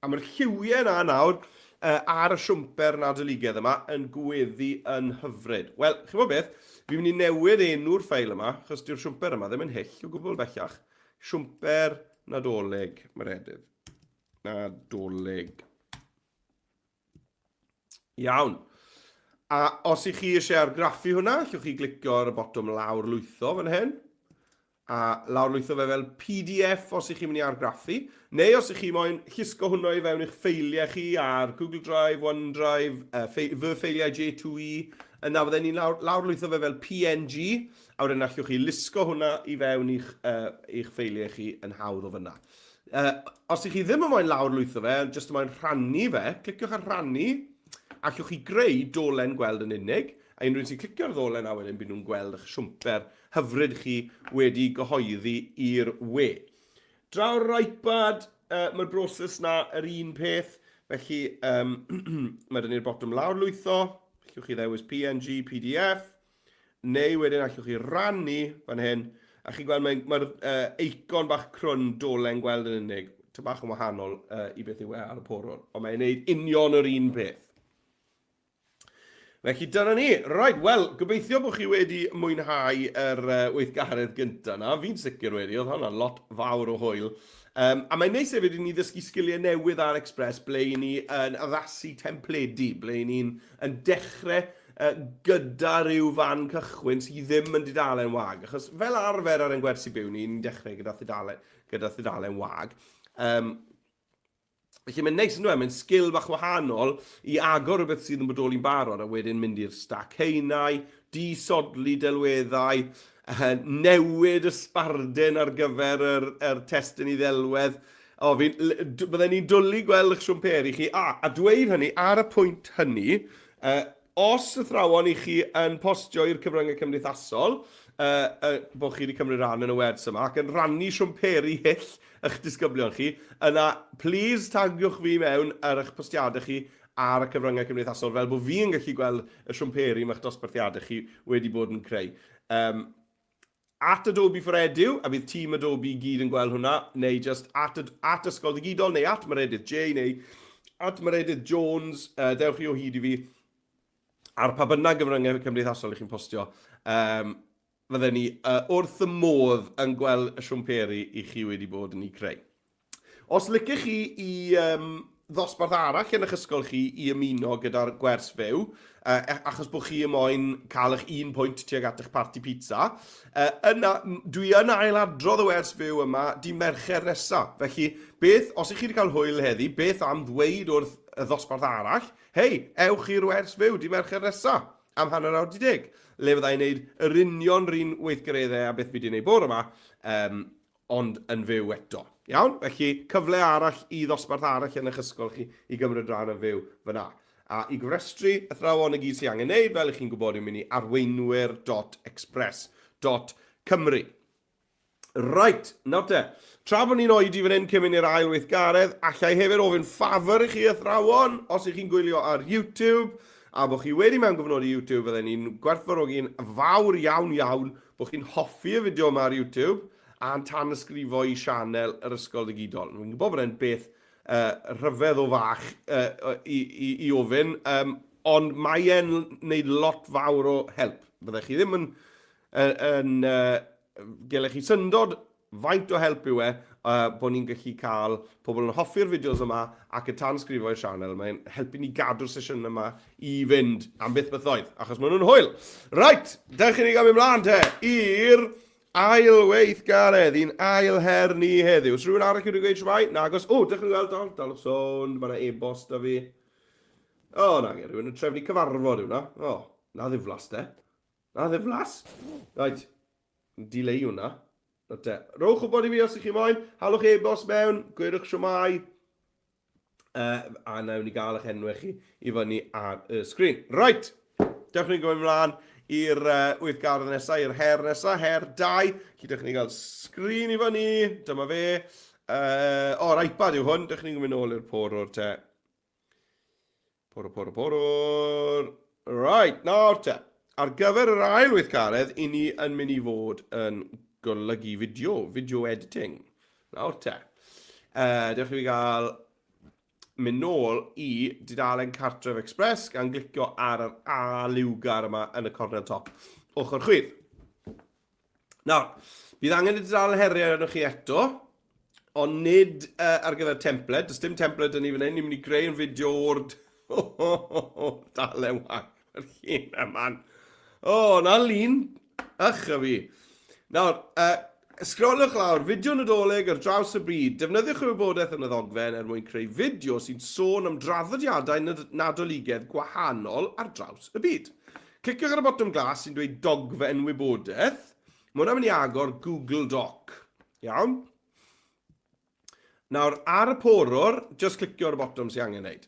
A mae'r lliwiau yna nawr ar y siwmper Nadoligedd yma yn gweddu yn hyfryd. Wel, chi'n gwybod beth? Fi'n mynd i newid enw'r ffeil yma, achos diw'r siwmper yma ddim yn hyll o gwbl bellach. Siwmper Nadolig, mae'r edydd. Nadolig. Iawn. A os ych chi eisiau argraffu hwnna, allwch chi glicio ar y botwm lawr lwytho fan hyn. A lawr lwytho fe fel PDF os ych chi'n mynd i argraffu. Neu os ych chi moyn llusgo hwnnw i fewn i'ch ffeiliau chi ar Google Drive, OneDrive, fy ffeiliau J2E. Yna fydden ni'n lawr lwytho fe fel PNG. A wedyn allwch chi lusgo hwnna i fewn i'ch ffeiliau chi yn hawdd o fyna. Os ych chi ddim yn moyn lawr lwytho fe, jyst yn moyn rhannu fe, cliciwch ar rhannu. Allwch chi greu dolen gweld yn unig, a unrhyw sy'n clicio ar ddolen a wedyn bydd nhw'n gweld eich siwmper hyfryd chi wedi gyhoeddi i'r we. Draw'r iPad, mae'r broses na yr un peth. Felly, mae dyn ni'r botwm lawr lwytho, allwch chi ddewis PNG, PDF, neu wedyn allwch chi rannu fan hyn, a chi'n gweld mae'r eicon bach crwn dolen gweld yn unig, ty bach yn wahanol i beth yw e ar y porwr, ond mae'n gwneud union yr un peth. Felly dyna ni. Right, wel, gobeithio bod chi wedi mwynhau yr weithgaredd gyntaf na. Fi'n sicr wedi, oedd hwnna'n lot fawr o hwyl. A mae'n neis hefyd i ni ddysgu sgiliau newydd ar Express, ble i ni yn addasu templedi, ble i ni'n dechrau gyda rhyw fan cychwyn sydd ddim yn dudalen wag. Achos fel arfer ar ein gwersi byw, ni'n dechrau gyda thudalen wag. Felly mae'n neis yn dweud, mae'n sgil bach wahanol i agor o beth sydd yn bodoli'n barod a wedyn mynd i'r stac heinau, disodlu delweddau, newid ysbarden ar gyfer yr testyn i ddelwedd. Byddai ni'n dwlu gweld eich siwmperi chi. A dweud hynny, ar y pwynt hynny, os athrawon i chi yn postio i'r cyfryngau cymdeithasol, bod chi wedi cymryd rhan yn y wers yma, ac yn rannu siwmperi hyll eich disgyblion chi, yna, please tagiwch fi mewn ar eich postiadau chi ar y cyfryngau cymdeithasol, fel bod fi'n gallu gweld y siwmperi mae'ch dosbarthiadau chi wedi bod yn creu. At Adobe for Edu, a bydd tîm Adobe gyd yn gweld hwnna, neu just at Ysgol Digidol, neu at Meredydd J, neu at Meredydd Jones, dewch chi o hyd i fi, ar pa bynnag gyfryngau cymdeithasol i chi'n postio. Fydden ni wrth y modd yn gweld y siwmperi i chi wedi bod yn ei creu. Os licech chi i ddosbarth arall yn eich ysgol chi i ymuno gyda'r gwers fyw, achos bod chi yn moyn cael eich un pwynt tuag at eich parti pizza, dwi yn ailadrodd y wers fyw yma di Mercher nesaf. Felly, os ych chi wedi cael hwyl heddi, beth am ddweud wrth y ddosbarth arall, hei, ewch i'r wers fyw di Mercher nesaf am 9:10. Le fyddai'n gwneud yr union rhan weithgareddau a beth fi wedi gwneud bore yma, ond yn fyw eto. Iawn? Felly, cyfle arall i ddosbarth arall yn eich ysgol chi i gymryd rhan yn fyw fyna. A i gyfrestru athrawon y gyd sy'n angen gwneud, fel ych chi'n gwybod yn mynd i arweinwyr.express.cymru. Right, nawr te. Tra bod ni'n oedi fan hyn cymryd i'r ail weithgaredd, allai hefyd ofyn ffafr i chi athrawon, os ych chi'n gwylio ar YouTube, a bod chi wedi mewn gyfnod i YouTube, fydden ni'n gwerthfawrogi'n fawr iawn bod chi'n hoffi y fideo yma ar YouTube a'n tan ysgrifo i sianel yr Ysgol Digidol. Fi'n gwybod bod e'n beth rhyfedd o fach i ofyn, ond mae e'n gwneud lot fawr o help. Byddech chi ddim yn gelech chi syndod faint o help yw bod ni'n gallu cael pobl yn hoffi'r fideos yma ac y tansgrifo i'r sianel. Mae'n helpu ni gadw'r sesiwn yma i fynd am byth bythoedd, achos maen nhw'n hwyl. Right, dewch i ni gael mynd mlaen te i'r ail weithgaredd, i'n ail her ni heddiw. Os rhywun arall wedi gweud siwmai, nagos, dewch i ni weld dalwch sôn, mae'n e-bost da fi. Nage, rhywun yn trefnu cyfarfod yw na. Na ddiflas te. Na ddiflas. Right, dileu hwnna. Rowch o bod i fi os ych chi moyn, halwch e-bost mewn, gwedwch siwmai, a nawr ni gael eich enwau chi i fyny ar y sgrin. Right, dewch ni gofyn mlaen i'r weithgaredd nesaf, i'r her nesaf, her 2. Dewch ni gael sgrin i fyny, dyma fe. O'r iPad yw hwn, dewch ni'n gofyn ôl i'r porwr te. Porwr. Right, nawr te. Ar gyfer yr ail weithgaredd, i ni yn mynd i fod yn golygu video editing. Nawr te. Dewch chi gael mynd nôl i dudalen Cartref Express gan glicio ar yr A liwgar yma yn y cornel top ochr chwith. Nawr, bydd angen y dudalen heriau arnoch chi eto, ond nid ar gyfer template. Does dim template yn ni fan hyn, ni'n mynd i greu yn fideo o'r dalen wag. Yr hyn yma'n. Na lun. Ych a fi. Nawr, ysgrolwch lawr, fideo Nadolig ar draws y byd. Defnyddiwch y wybodaeth yn y ddogfen mwyn creu fideo sy'n sôn am draddodiadau nadoligedd gwahanol ar draws y byd. Cliciwch ar y botwm glas sy'n dweud dogfen wybodaeth. Mae hwnna'n mynd i agor Google Doc. Iawn? Nawr, ar y porwr, just clicio ar y botwm sy'n angen wneud.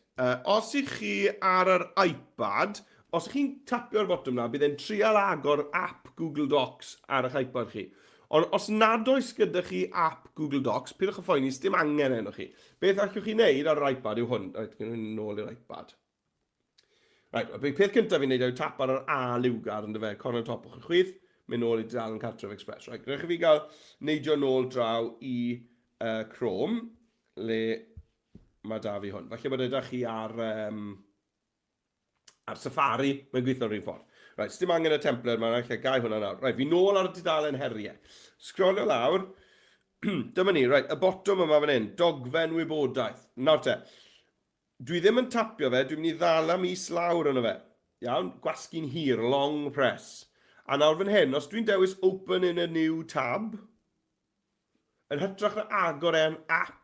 Os ych chi ar yr iPad, os ych chi'n tapio'r botwm na, bydd e'n trial agor app Google Docs ar eich iPad chi. Ond os nad oes gyda chi app Google Docs, pidwch y phoeni, dim angen enw chi. Beth allwch chi wneud ar yr iPad yw hwn. Rhaid, gyda ni nôl i'r iPad. Right, peth cyntaf fi'n neud yw tap ar yr A liwgar yn dyfe, corner top o'ch chwith, mynd nôl i dal yn cartref express. Right, gyda chi fi gael neidio nôl draw i Chrome, le mae da fi hwn. Falle bod ydych chi ar Safari, mae'n gweithio'r un ffordd. Right, dim angen y template, mae'n eich gau hwnna nawr. Right, fi nôl ar y dudalen heriau. Scrollio lawr. Dyma ni, right, y bottom yma fan hyn, dogfen wybodaeth. Nawr te, dwi ddim yn tapio fe, dwi'n mynd i ddala mis lawr yno fe. Iawn, gwasgu'n hir, long press. A nawr fan hyn, os dwi'n dewis open in a new tab, yn hytrach na agor e'n app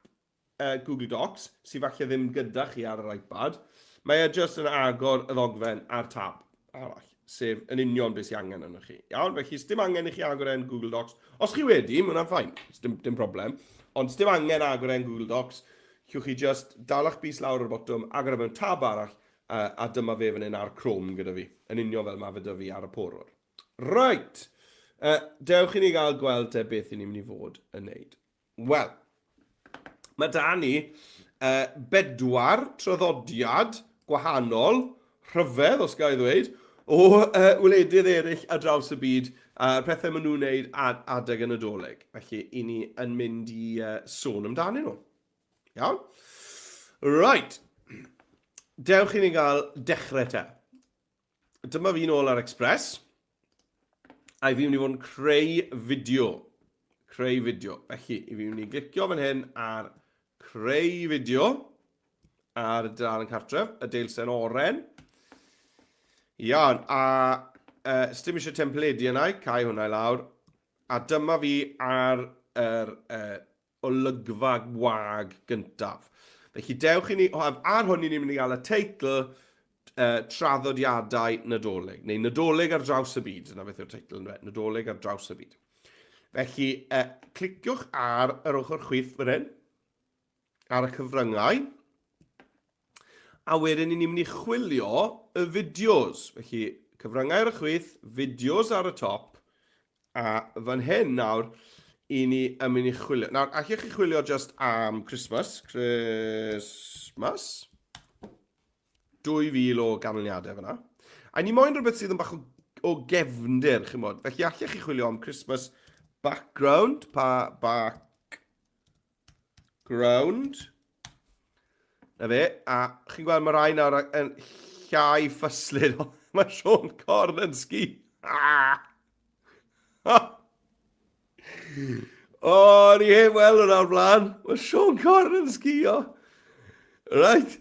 Google Docs, sydd falle ddim gyda chi ar yr iPad, mae e jyst yn agor y ddogfen ar tab arall, sef yn union beth sy'n angen yno chi. Iawn, felly dim angen i chi agor e'n Google Docs. Os chi wedi, mae hwnna'n ffain, dim problem. Ond dim angen agor e'n Google Docs, llwch chi just dalach bus lawr o'r botwm, agor e'n tab arall, a dyma fe fan hyn ar Chrome gyda fi. Yn union fel mae fe dy fi ar y porwr. Right, dewch i ni gael gweld beth i ni'n mynd i fod yn neud. Wel, mae da ni 4 traddodiad gwahanol, rhyfedd os gael ei ddweud, o wledydd eraill ar draws y byd, a'r pethau maen nhw'n wneud adeg yn Nadolig. Felly, i ni yn mynd i sôn amdanyn nhw. Iawn? Right, dewch i ni gael dechrau te. Dyma fi nôl ar Express. A i fi mynd i fod yn creu fideo. Creu fideo. Felly, i fi mynd i glicio fan hyn ar creu fideo. Ar y dal yn cartref, y deilsen oren. Iawn, a dim eisiau templedi yna, cael hwnna i lawr. A dyma fi ar yr olygfa gwag gyntaf. Felly, dewch i ni, ar hwn i ni'n mynd i gael y teitl traddodiadau Nadolig, neu Nadolig ar draws y byd, yna beth yw'r teitl yn dweud, Nadolig ar draws y byd. Felly, cliciwch ar yr ochr chwith fan hyn, ar y cyfryngau, a wedyn ni'n mynd i chwilio y fideos. Felly, cyfryngau ar y chwith, fideos ar y top, a fan hyn nawr, i ni yn mynd i chwilio. Nawr, allwch chi chwilio just am Christmas. 2,000 o ganlyniadau fyna. A ni moyn rhywbeth sydd yn bach o gefndir, chi'n modd. Felly allwch chi chwilio am Christmas background, background. Na fe, a chi'n gweld mae rai nawr yn llai ffyslyd. Mae Sean Corn yn sgi. Ni heb weld hwnna'r blaen. Mae Sean Corn yn sgio. Right.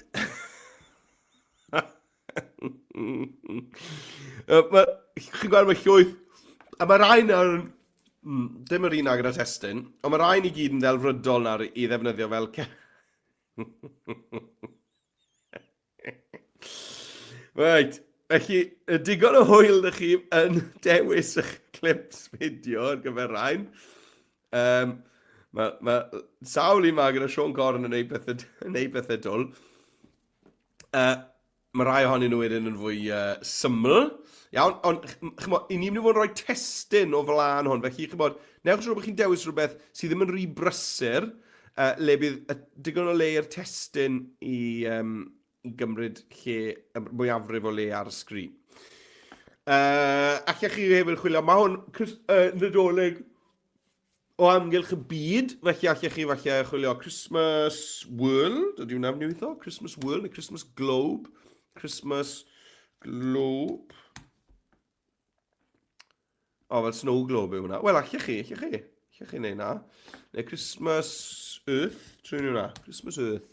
Chi'n gweld mae llwyth, a mae rai nawr, dim yr un agor a testyn, ond mae rai ni gyd yn ddelfrydol nawr i ddefnyddio fel Right, felly, digon o hwyl ydych chi yn dewis eich clips fideo ar gyfer rhain. Mae sawl un ma gyda Sean Corn yn neud bethau dwl. Mae rai ohonyn nhw wedyn yn fwy syml. Iawn, ond i ni'n mynd i fod yn rhoi testyn o flaen hwn. Felly, newch siŵr bod chi'n dewis rhywbeth sydd ddim yn rhy brysur, le bydd digon o le i'r testyn i gymryd mwyafrif o le ar y sgrin. Allech chi hefyd chwilio, mae hwn Nadolig o amgylch y byd, felly allech chi falle chwilio Christmas World, ydy hwnna'n niwyddo? Christmas World neu Christmas Globe? Christmas Globe. O, fel Snow Globe yw hwnna. Wel, allech chi neud na. Neu Christmas Earth, trwy'n hwnna. Christmas Earth.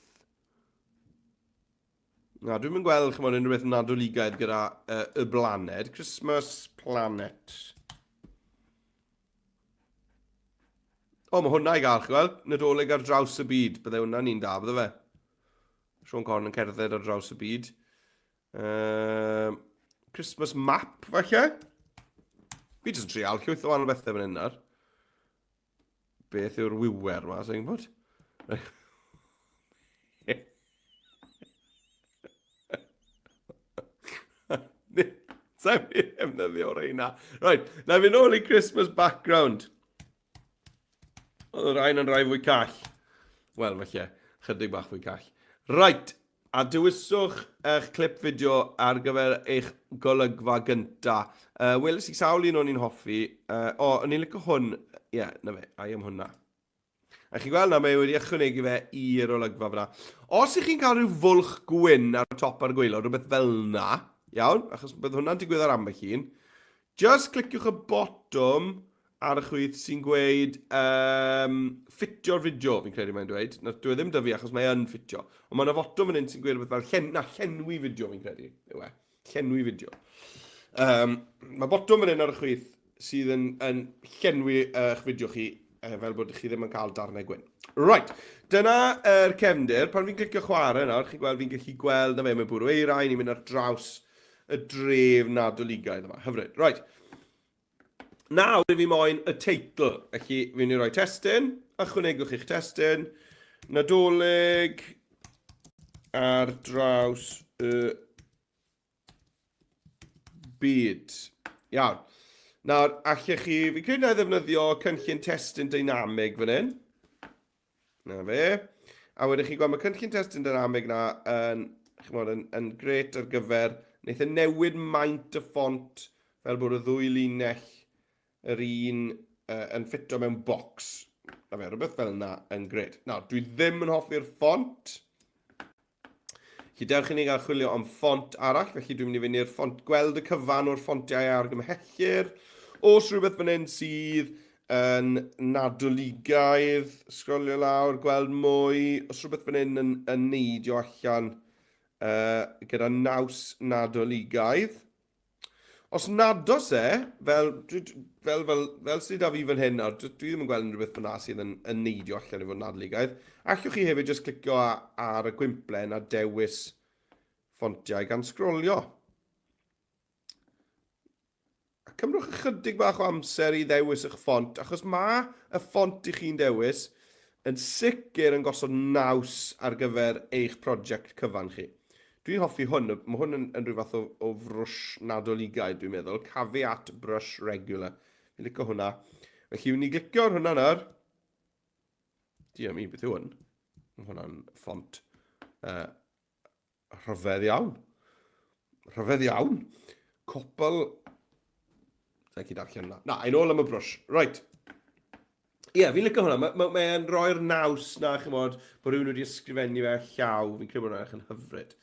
Na, dwi'n mynd gweld, chymod, unrhyw beth nadoligaidd gyda y blaned. Christmas Planet. O, mae hwnna i gael, chymod. Nadolig ar draws y byd. Bydde hwnna'n un da, bydde fe. Sean Corn yn cerdded ar draws y byd. Christmas Map, falle. Fi jyst yn trial llwyth o wahanol bethau fan hyn nawr. Beth yw'r wiwer yma, sy'n gwybod? Sa'n fi ddefnyddio reina. Right, na fi nôl i Christmas background. Oedd yr rhain yn rai fwy call. Wel, falle, chydig bach fwy call. Right, a dywyswch eich clip fideo ar gyfer eich golygfa gynta. Weles i sawl un o'n i'n hoffi. O'n i'n licio hwn. Ie, na fe, a i am hwnna. A chi'n gweld na, mae wedi ychwanegu fe i'r olygfa fyna. Os ych chi'n cael rhyw fwlch gwyn ar y top ar gwaelod, rhywbeth fel na, iawn, achos bydd hwnna'n digwydd ar ambell un, just cliciwch y botwm ar y chwith sy'n gweud ffitio'r fideo, fi'n credu mae'n dweud. Dwi ddim dy fi achos mae yn ffitio. Ond mae yna fotwm yn un sy'n gweud rhywbeth fel llenwi fideo, fi'n credu. Llenwi fideo. Mae botwm yn un ar y chwith sydd yn llenwi eich fideo chi fel bod chi ddim yn cael darnau gwyn. Right, dyna cefndir. Pan fi'n clicio chwarae nawr, chi'n gweld fi'n gallu gweld na fe, mae bwrw eirau, ni'n mynd ar draws y dref Nadoligaidd yma. Hyfryd. Right. Nawr, fi moyn y teitl. Felly, fi'n ei roi testyn. Ychwanegwch i'ch testyn. Nadolig ar draws y byd. Iawn. Nawr, allech chi, fi'n credu na ddefnyddio cynllun testyn dynamig fan hyn. Na fe. A wedyn chi gweld mae cynllun testyn dynamig na yn gret ar gyfer, wneud y newid maint y ffont fel bod y ddwy linell yr un yn ffito mewn bocs. Na fe, rhywbeth fel yna yn gret. Nawr, dwi ddim yn hoffi'r ffont. Felly dewch i ni gael chwilio am ffont arall, felly dwi'n mynd i fynd i'r ffont, gweld y cyfan o'r ffontiau argymhellir. Os rhywbeth fan hyn sydd yn Nadoligaidd, sgrolio lawr, gweld mwy. Os rhywbeth fan hyn yn neidio allan gyda naws Nadoligaidd. Os nados fel sydd â fi fan hyn, dwi ddim yn gweld rhywbeth fan sydd yn neidio allan i fod Nadoligaidd. Allwch chi hefyd just clicio ar y gwimplen a dewis ffontiau gan sgrolio. A cymrwch ychydig bach o amser i ddewis eich ffont, achos mae y ffont i chi'n dewis yn sicr yn gosod naws ar gyfer eich prosiect cyfan chi. Dwi'n hoffi hwn, mae hwn yn rhyw fath o frwsh Nadoligaidd, dwi'n meddwl, caveat brush regular. Fi'n licio hwnna. Felly, wy'n ni glicio ar hwnna nawr. Diolch mi, beth yw hwn? Mae hwnna'n ffont rhyfedd iawn. Rhyfedd iawn. Copl. Sa'n chi darllen hwnna. Na, ein ôl am y brwsh. Right. Ie, fi'n licio hwnna. Mae'n rhoi'r naws na, chymod, bod rhywun wedi ysgrifennu fe llaw. Fi'n credu bod hwnna'n eich yn hyfryd.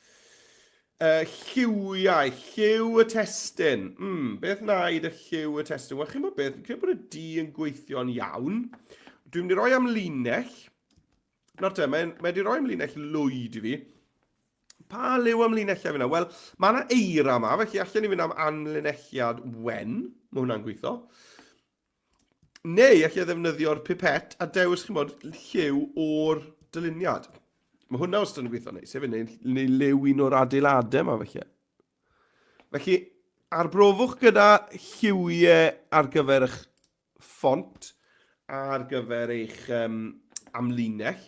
Lliwiau, lliw y testyn. Beth wnaed y lliw y testyn? Wel, chi'n bod beth, fi'n credu bod y D yn gweithio'n iawn. Dwi'n mynd i roi am linell. Nawr te, mae wedi roi am linell lwyd i fi. Pa liw am linellau fi na? Wel, mae yna eira yma, felly allan ni fynd am anlinelliad wen. Mae hwnna'n gweithio. Neu, allan ddefnyddio'r pipet a dewis chi'n bod lliw o'r dyluniad. Mae hwnna wastad yn gweithio neis, hefyd, neu liw un o'r adeiladau yma, felly. Felly, arbrofwch gyda lliwiau ar gyfer eich ffont, ar gyfer eich amlinell.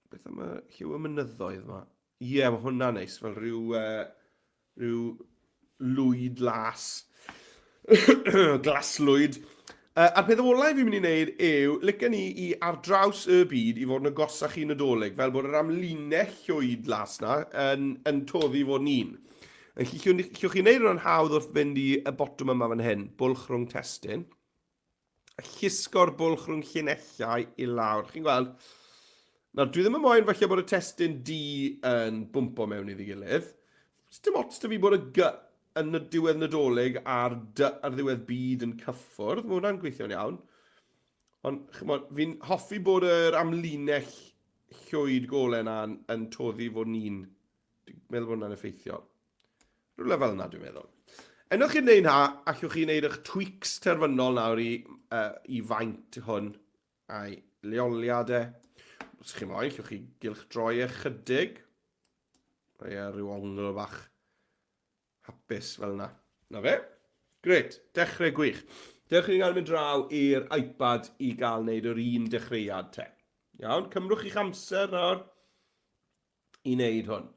Beth am y lliw y mynyddoedd yma? Ie, mae hwnna'n neis, fel rhyw lwyd las. Glaslwyd. A'r peth olau fi'n mynd i wneud yw, licio ni i ar draws y byd i fod yn agosach i Nadolig, fel bod yr amlinell llwyd las na yn toddi fod ni'n. Llwch chi wneud hwnna'n hawdd wrth fynd i y botwm yma fan hyn, bwlch rhwng testyn. A llusgo'r bwlch rhwng llunellau i lawr. Chi'n gweld? Nawr, dwi ddim yn moyn falle bod y testyn D yn bwmpo mewn iddi gilydd. Dim ots da fi bod y G yn y diwedd Nadolig a'r D ar ddiwedd byd yn cyffwrdd. Mae hwnna'n gweithio'n iawn. Ond fi'n hoffi bod yr amlinell llwyd golau yna yn toddi fod ni'n meddwl bod hwnna'n effeithiol. Rwy'n lefel yna, dwi'n meddwl. Enwch chi'n neud ha, allwch chi'n neud eich tweaks terfynol nawr i faint hwn a'i leoliadau. Os chi'n moyn, allwch chi gylchdroi ychydig. Ie, rhyw ongl bach hapus fel yna. Na fe? Gret, dechrau gwych. Dewch chi'n gael mynd draw i'r iPad i gael wneud yr un dechreuad te. Iawn, cymrwch i'ch amser nawr i wneud hwn.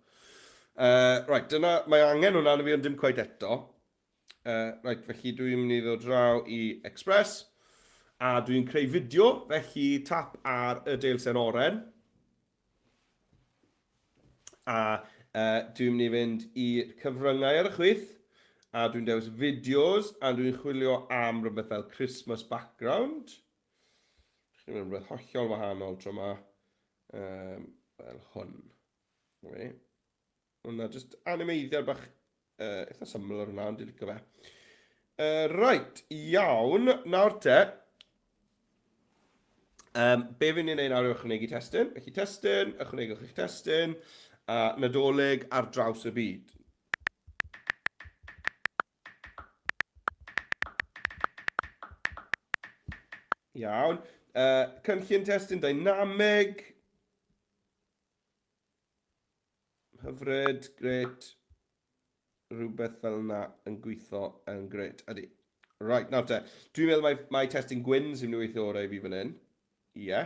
Right, dyna, mae angen hwnna na fi ond dim cweith eto. Right, felly dwi'n mynd i ddod draw i Express. A dwi'n creu fideo, felly tap ar y deilsen oren. A dwi'n mynd i fynd i'r cyfryngau ar y chwith. A dwi'n dewis fideos, a dwi'n chwilio am rhywbeth fel Christmas background. Dwi'n mynd rhywbeth hollol wahanol tro yma. Fel hwn. Hwna jyst animeiddiad bach eitha syml o'r hwnna, ond dwi'n licio fe. Right, iawn. Nawr te. Be fi'n ei wneud nawr yw ychwanegu testyn. Felly testyn, ychwanegwch eich testyn, a Nadolig ar draws y byd. Iawn. Cynllun testyn dynamig. Hyfryd, gret. Rhywbeth fel yna yn gweithio yn gret. Ydy. Right, nawr te. Dwi'n meddwl mae testyn gwyn sy'n mynd i weithio orau fi fan hyn. Ie.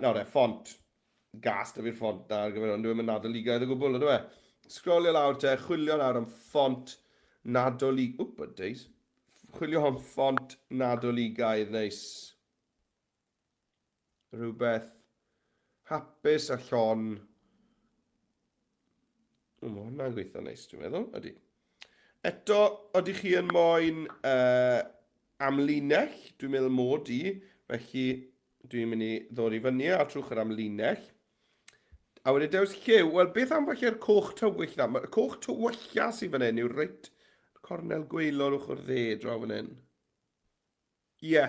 Nawr e, ffont. Gas da fi'r ffont na ar gyfer hwn. Dwi'n mynd Nadoligaidd o gwbl, ydw e. Sgrolio lawr te, chwilio nawr am ffont Nadolig... Wp, days. Chwilio am ffont Nadoligaidd neis. Rhywbeth hapus a llon. Mae hwnna'n gweithio neis, dwi'n meddwl. Ydy. Eto, ydych chi yn moyn amlinell? Dwi'n meddwl mod i. Felly, dwi'n mynd i ddod i fyny a trwch yr amlinell. A wedi dewis lliw, wel beth am falle'r coch tywyll na? Mae'r coch tywylla sydd fan hyn yw reit cornel gweilor ochr dde draw fan hyn. Ie.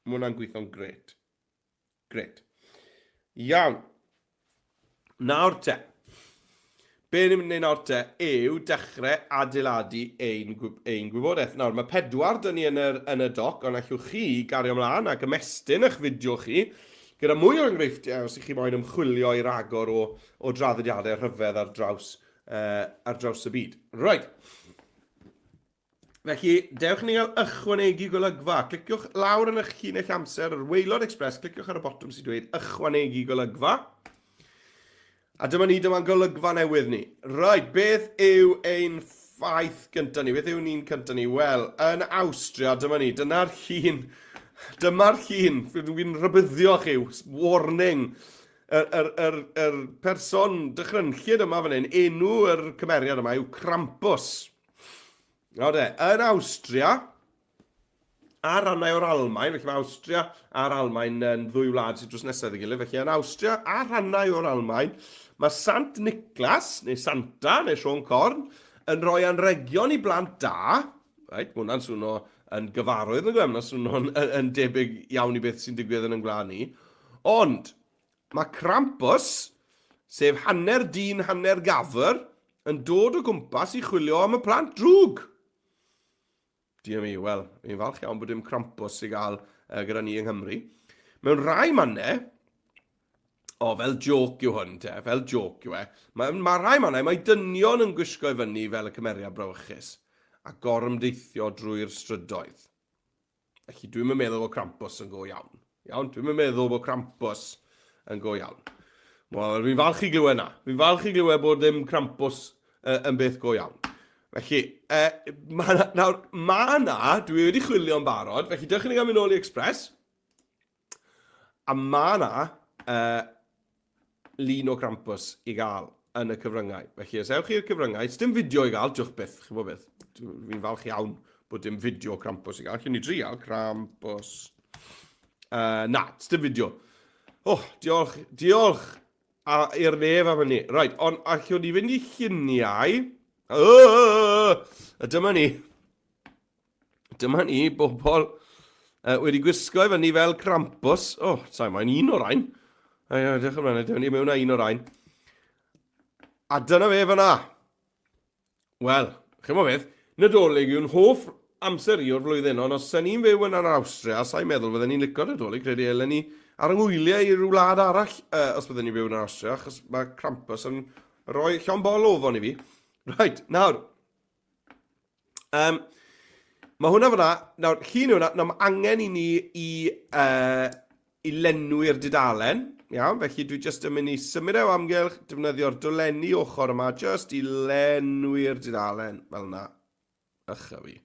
Mae hwnna'n gweithio'n gret. Gret. Iawn. Nawr te. Be ni'n mynd i wneud nawr te yw dechrau adeiladu ein gwybodaeth. Nawr, mae 4 dyn ni yn y doc, ond allwch chi gario ymlaen ac ymestyn eich fideo chi gyda mwy o enghreifftiau os ych chi moyn ymchwilio i'r agor o draddodiadau rhyfedd ar draws y byd. Right. Felly, dewch ni gael ychwanegu golygfa. Cliciwch lawr yn eich llinell amser yr Waelod Express, cliciwch ar y botwm sy'n dweud ychwanegu golygfa. A dyma ni, dyma'n golygfa newydd ni. Right, beth yw ein ffaith gyntaf ni? Beth yw ni'n cyntaf ni? Wel, yn Awstria, dyma ni, dyna'r llun. Dyma'r llun, fi'n rybyddio chi, warning. Yr person dychrynllyd yma fan hyn, enw yr cymeriad yma yw Krampus. Nawr de, yn Awstria, a rhannau o'r Almaen, felly mae Awstria a'r Almaen yn ddwy wlad sy'n drws nesaf i gilydd, felly yn Awstria a rhannau o'r Almaen, mae Sant Niclas, neu Santa, neu Sion Corn, yn rhoi anregion i blant da. Right, hwnna'n swnio yn gyfarwydd yn gwem, swnio'n yn debyg iawn i beth sy'n digwydd yn gwlad ni. Ond, mae Krampus, sef hanner dyn, hanner gafr, yn dod o gwmpas i chwilio am y plant drwg. Diolch mi, wel, fi'n falch iawn bod dim Krampus i gael gyda ni yng Nghymru. Mewn rai mannau, fel joc yw hwn te, fel joc yw e. Mae rai mannau, mae dynion yn gwisgo i fyny fel y cymeriad brawychus a gorymdeithio drwy'r strydoedd. Felly dwi'n meddwl bod Krampus yn go iawn. Iawn, dwi'n meddwl bod Krampus yn go iawn. Wel, fi'n falch i glywed na. Fi'n falch i glywed bod dim Krampus yn beth go iawn. Felly, mae na, dwi wedi chwilio yn barod, felly dewch ni gael mynd ôl i Express. A mae na lun o Krampus i gael yn y cyfryngau. Felly, os ewch chi'r cyfryngau, dim fideo i gael, diolch byth, chi'n bod beth. Fi'n falch iawn bod dim fideo Krampus i gael. Chi'n ni drial, Krampus. Na, dim fideo. Diolch i'r nef am hynny. Right, ond allwn ni fynd i lluniau. Dyma ni. Dyma ni, bobl wedi gwisgo i fyny fel Krampus. Sa'n mae'n un o'r ein. Diolch yn fawr, dyma ni mewn â un o'r ein. A dyna fe fyna. Wel, chi'n mo beth, Nadolig yw'n hoff amser i o'r flwyddyn, ond os sa'n ni'n fyw yn Awstria, sa'n meddwl fydden ni'n licio Nadolig, credu elen ni ar yngwyliau i ryw wlad arall os bydden ni'n fyw yn Awstria, achos mae Krampus yn rhoi llawn bol ofon i fi. Right, nawr. Mae hwnna fyna, nawr, llun hwnna, mae angen i ni i lenwi'r dudalen, iawn, felly dwi jyst yn mynd i symud o amgylch, defnyddio'r dolenni ochr yma, jyst i lenwi'r dudalen, fel yna, ycha fi.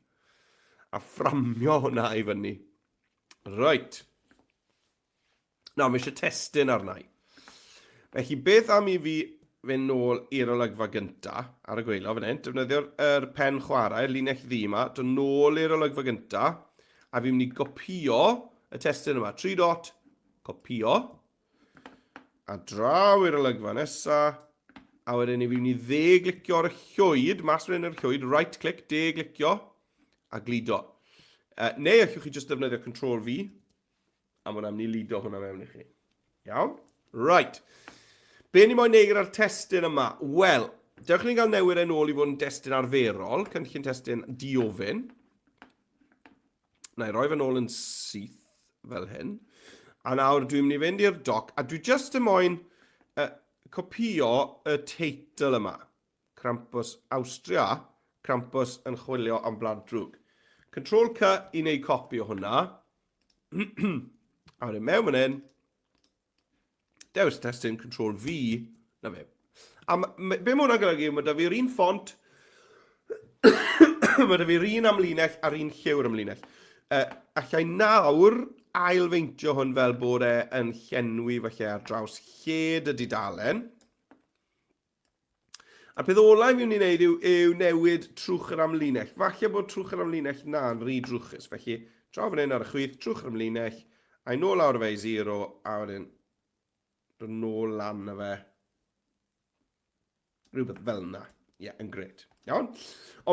A fframio hwnna i fyny. Right. Nawr, mae eisiau testyn arna i. Felly, beth am i fi fynd nôl i'r olygfa gynta ar y gweilo fan hyn, defnyddio'r pen chwarae, linell Thema, dod nôl i'r olygfa gynta, a fi'n mynd i gopio y testyn yma. 3 dot, copio, a draw i'r olygfa nesa, a wedyn ni fi'n mynd i dde-glicio ar y llwyd, mas fan hyn yr llwyd, right click, de-glicio, a glido. Neu allwch chi just defnyddio Control V, a mae'n mynd i lido hwnna mewn i chi. Iawn? Right. Be ni moyn neud gyda'r testyn yma? Wel, dewch ni gael newid yn ôl i fod yn testyn arferol, cynllun testyn diofyn. Na i roi fe nôl yn syth fel hyn. A nawr dwi'n mynd i fynd i'r doc, a dwi just yn moyn copio y teitl yma. Krampus Austria, Krampus yn chwilio am blant drwg. Control C i wneud copi o hwnna. A wedyn mewn fan hyn, dewis testyn Control V, na fe. A be mae hwnna'n golygu, mae da fi'r un ffont, mae da fi'r un amlinell a'r un lliw'r amlinell. Allai nawr ailfeintio hwn fel bod e'n llenwi falle ar draws lled y dudalen. A'r peth olau fi'n ei wneud yw newid trwch yr amlinell. Falle bod trwch yr amlinell na'n rhy drwchus. Felly, draw fan hyn ar y chwith, trwch yr amlinell, a i nôl lawr y fe i 0, a wedyn dod nôl lan y fe. Rhywbeth fel yna. Ie, yn gred. Iawn?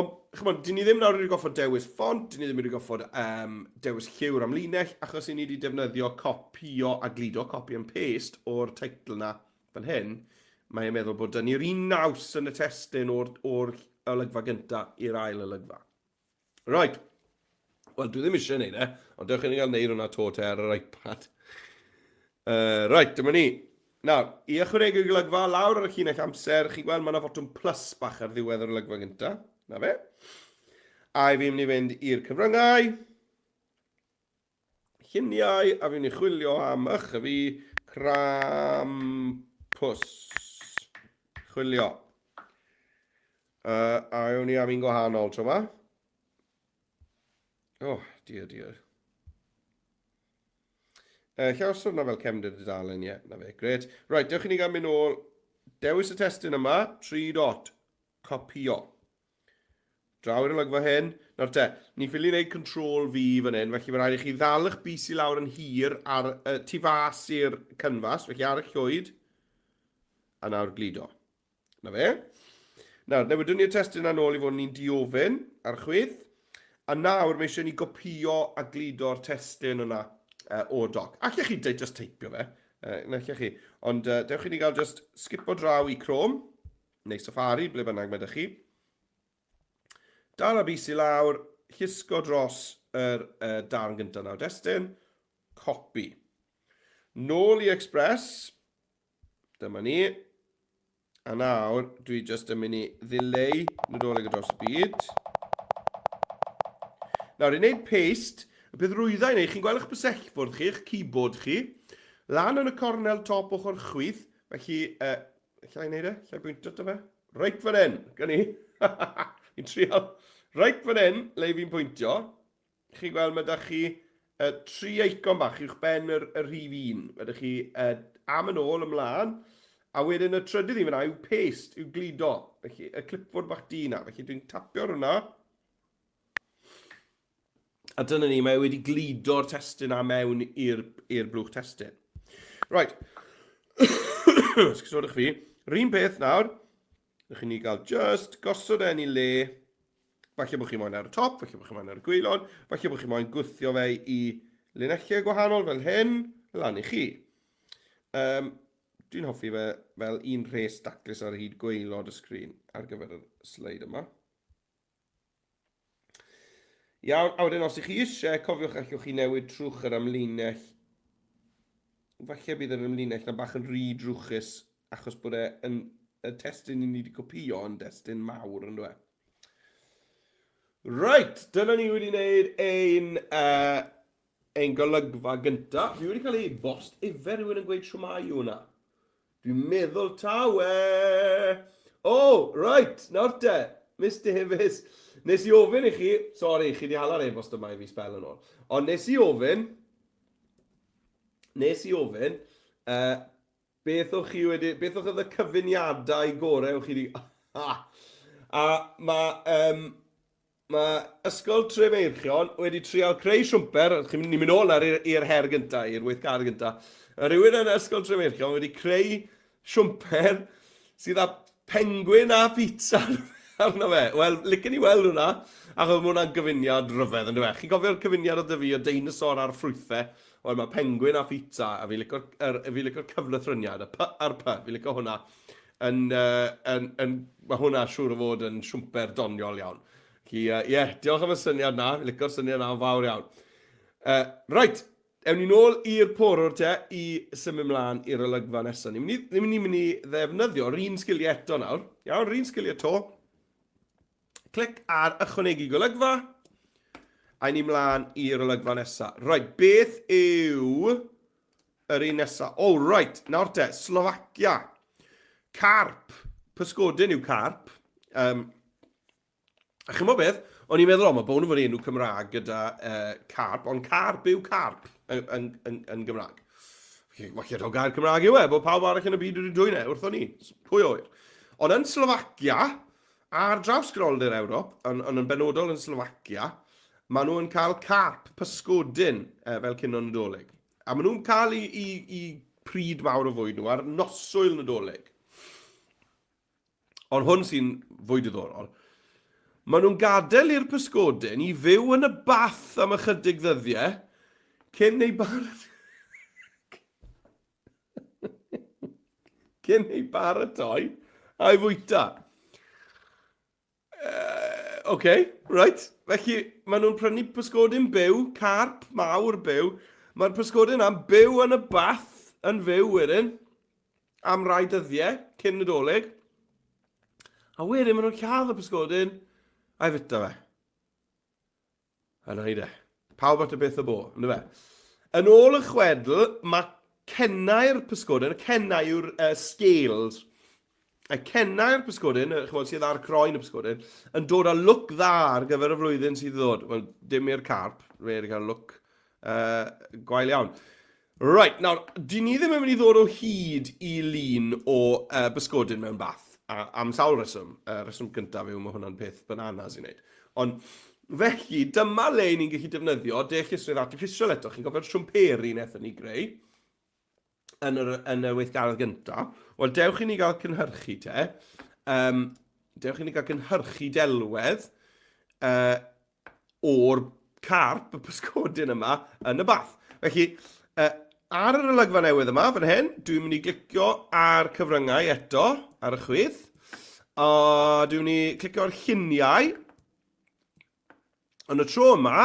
Ond, chymod, dyn ni ddim nawr wedi goffod dewis ffont, dyn ni ddim wedi goffod dewis lliw'r amlinell, achos i ni wedi defnyddio copio a glido, copy and paste, o'r teitl yna fan hyn. Mae'n meddwl bod dyn ni'r un naws yn y testyn o'r olygfa gynta i'r ail olygfa. Right. Wel, dwi ddim eisiau gwneud ond dewch i ni gael gwneud hwnna tot ar yr iPad. Right, dyma ni. Nawr, i ychwanegu'r olygfa lawr ar y llinell amser, chi gweld mae yna fotwm plus bach ar ddiwedd yr olygfa gynta. Na fe. A fi'n mynd i fynd i'r cyfryngau. Lluniau, a fi'n mynd i chwilio am fi Krampus. Chwilio. A yw'n i am un gwahanol tro yma. Oh, dear. Llaws hwnna fel cefndir y dudalen, ie, na fe, gret. Right, dewch i ni gael mynd nôl, dewis y testyn yma, 3 dot, copio. Draw i'r olygfa hyn. Nawr te, ni'n ffili wneud Control V fan hyn, felly mae'n rhaid i chi ddal eich bus i lawr yn hir ar tu fas i'r canfas, felly ar y llwyd, a nawr glido. Na fe. Nawr, newidwn ni'r testyn yna nôl i fod ni'n diofyn ar chwith, a nawr mae eisiau ni gopio a glido'r testyn yna o doc. Allech chi just teipio fe, allech chi. Ond dewch i ni gael just skip o draw i Chrome, neu Safari, ble bynnag mae chi. Dal a bus i lawr, llusgo dros yr darn gyntaf nawr. Destyn, copy. Nôl i Express, dyma ni. A nawr, dwi just yn mynd i ddileu Nadolig dros y byd. Nawr, i wneud paste, y peth rwyddau i wneud, chi'n gweld eich bysellfwrdd chi, eich keyboard chi, lan yn y cornel top ochr chwith, felly, lle i wneud e? Lle i bwyntio dy fe? Reit fan hyn, gan ni. I'n trial. Reit fan hyn, le fi'n pwyntio, chi'n gweld mae da chi 3 eicon bach i'ch ben yr rhif 1. Mae da chi am yn ôl ymlaen, a wedyn y trydydd i fyna yw paste, yw glido. Felly, y clipboard bach di na. Felly, dwi'n tapio hwnna. A dyna ni, mae wedi glido'r testyn a mewn i'r blwch testyn. Right. Sgysodwch fi. Rhyn peth nawr. Dych chi'n ni gael just gosod e'n i le. Falle bod chi moyn ar y top, falle bod chi moyn ar y gwylod, falle bod chi moyn gwthio fe i linellau gwahanol fel hyn, lan i chi. Dwi'n hoffi fe fel un rhes daclus ar hyd gwaelod y sgrin ar gyfer y sleid yma. Iawn, a wedyn os ych chi eisiau, cofiwch allwch chi newid trwch yr amlinell. Falle bydd yr amlinell na bach yn rhy drwchus, achos bod y testyn ni wedi copio yn destyn mawr yn dweud. Right, dyna ni wedi gwneud ein golygfa gynta. Fi wedi cael ei bost efer rhywun yn gweud siwmai yw hwnna. Dwi'n meddwl tawe. Oh, right, nawr te, Mr Davies. Nes i ofyn i chi, sori, chi wedi hala'r e-bost yma i fi spel yn ôl, ond nes i ofyn, nes i ofyn, beth o'ch oedd y cyfuniadau gorau o'ch chi wedi... A mae Ysgol Tremeirchion wedi trial creu siwmper, ni'n mynd ôl i'r her gyntaf, i'r weithgar gyntaf. Rhywun yn Ysgol Tremeirchion wedi creu siwmper sydd â penguin a pizza arno fe. Wel, licen ni weld hwnna, achos mae hwnna'n gyfuniad rhyfedd, yn dweud. Chi'n cofio'r cyfuniad o dyfu o deinosor ar ffrwythau? Wel, mae penguin a pizza, a fi licio'r cyflwythriniad, a'r py, fi licio hwnna. Mae hwnna siŵr o fod yn siwmper doniol iawn. Diolch am y syniad na, fi licio'r syniad na fawr iawn. Right, ewn ni nôl i'r porwr te i symud mlaen i'r olygfa nesaf. Ni'n mynd i ddefnyddio'r un sgiliau eto nawr. Iawn, yr un sgiliau to. Clic ar ychwanegu golygfa. A ni mlaen i'r olygfa nesaf. Right, beth yw yr un nesaf? Right, nawr te, Slovacia. Carp. Pysgodyn yw carp. A chi'n meddwl beth? O'n i'n meddwl, mae bod nhw fod enw Cymraeg gyda carp, ond carp yw carp yn Gymraeg. Falle o gair Cymraeg yw bod pawb arall yn y byd wedi dwyne, wrtho ni. Pwy oer? Ond yn Slovacia, ar draws gronoldir Ewrop, ond yn benodol yn Slovacia, maen nhw'n cael carp pysgodyn fel cyn o'n Nadolig. A maen nhw'n cael i pryd mawr o fwyd nhw ar noswyl Nadolig. Ond hwn sy'n fwy diddorol. Maen nhw'n gadael i'r pysgodyn i fyw yn y bath am ychydig ddyddiau cyn neu baratoi a'i fwyta. Right. Felly, maen nhw'n prynu pysgodyn byw, carp mawr byw. Mae'r pysgodyn am byw yn y bath yn fyw wedyn am rai dyddiau cyn Nadolig. A wedyn maen nhw'n lladd y pysgodyn a'i fita fe. Yna i de. Pawb at y beth o bo, ynddo fe. Yn ôl y chwedl, mae cennau'r pysgodyn, y cennau yw'r scales, y cennau'r pysgodyn, sydd ar croen y pysgodyn, yn dod â look dda ar gyfer y flwyddyn sydd ddod. Wel, dim i'r carp, fe wedi cael look gwael iawn. Right, nawr, di ni ddim yn mynd i ddod o hyd i lun o pysgodyn mewn bath. Am sawl reswm. Reswm gyntaf yw, mae hwnna'n peth bananas i wneud. Ond felly, dyma le ni'n gallu defnyddio dellusrwydd artiffisial eto. Chi'n gofio'r siwmperi wnaethon ni greu yn y weithgaredd gyntaf. Wel, dewch i ni gael cynhyrchu te. Dewch i ni gael cynhyrchu delwedd o'r carp, y pysgodyn yma, yn y bath. Felly, ar yr olygfa newydd yma, fan hyn, dwi'n mynd i glicio ar cyfryngau eto, ar y chwith. A dwi'n mynd i clicio ar lluniau. Yn y tro yma,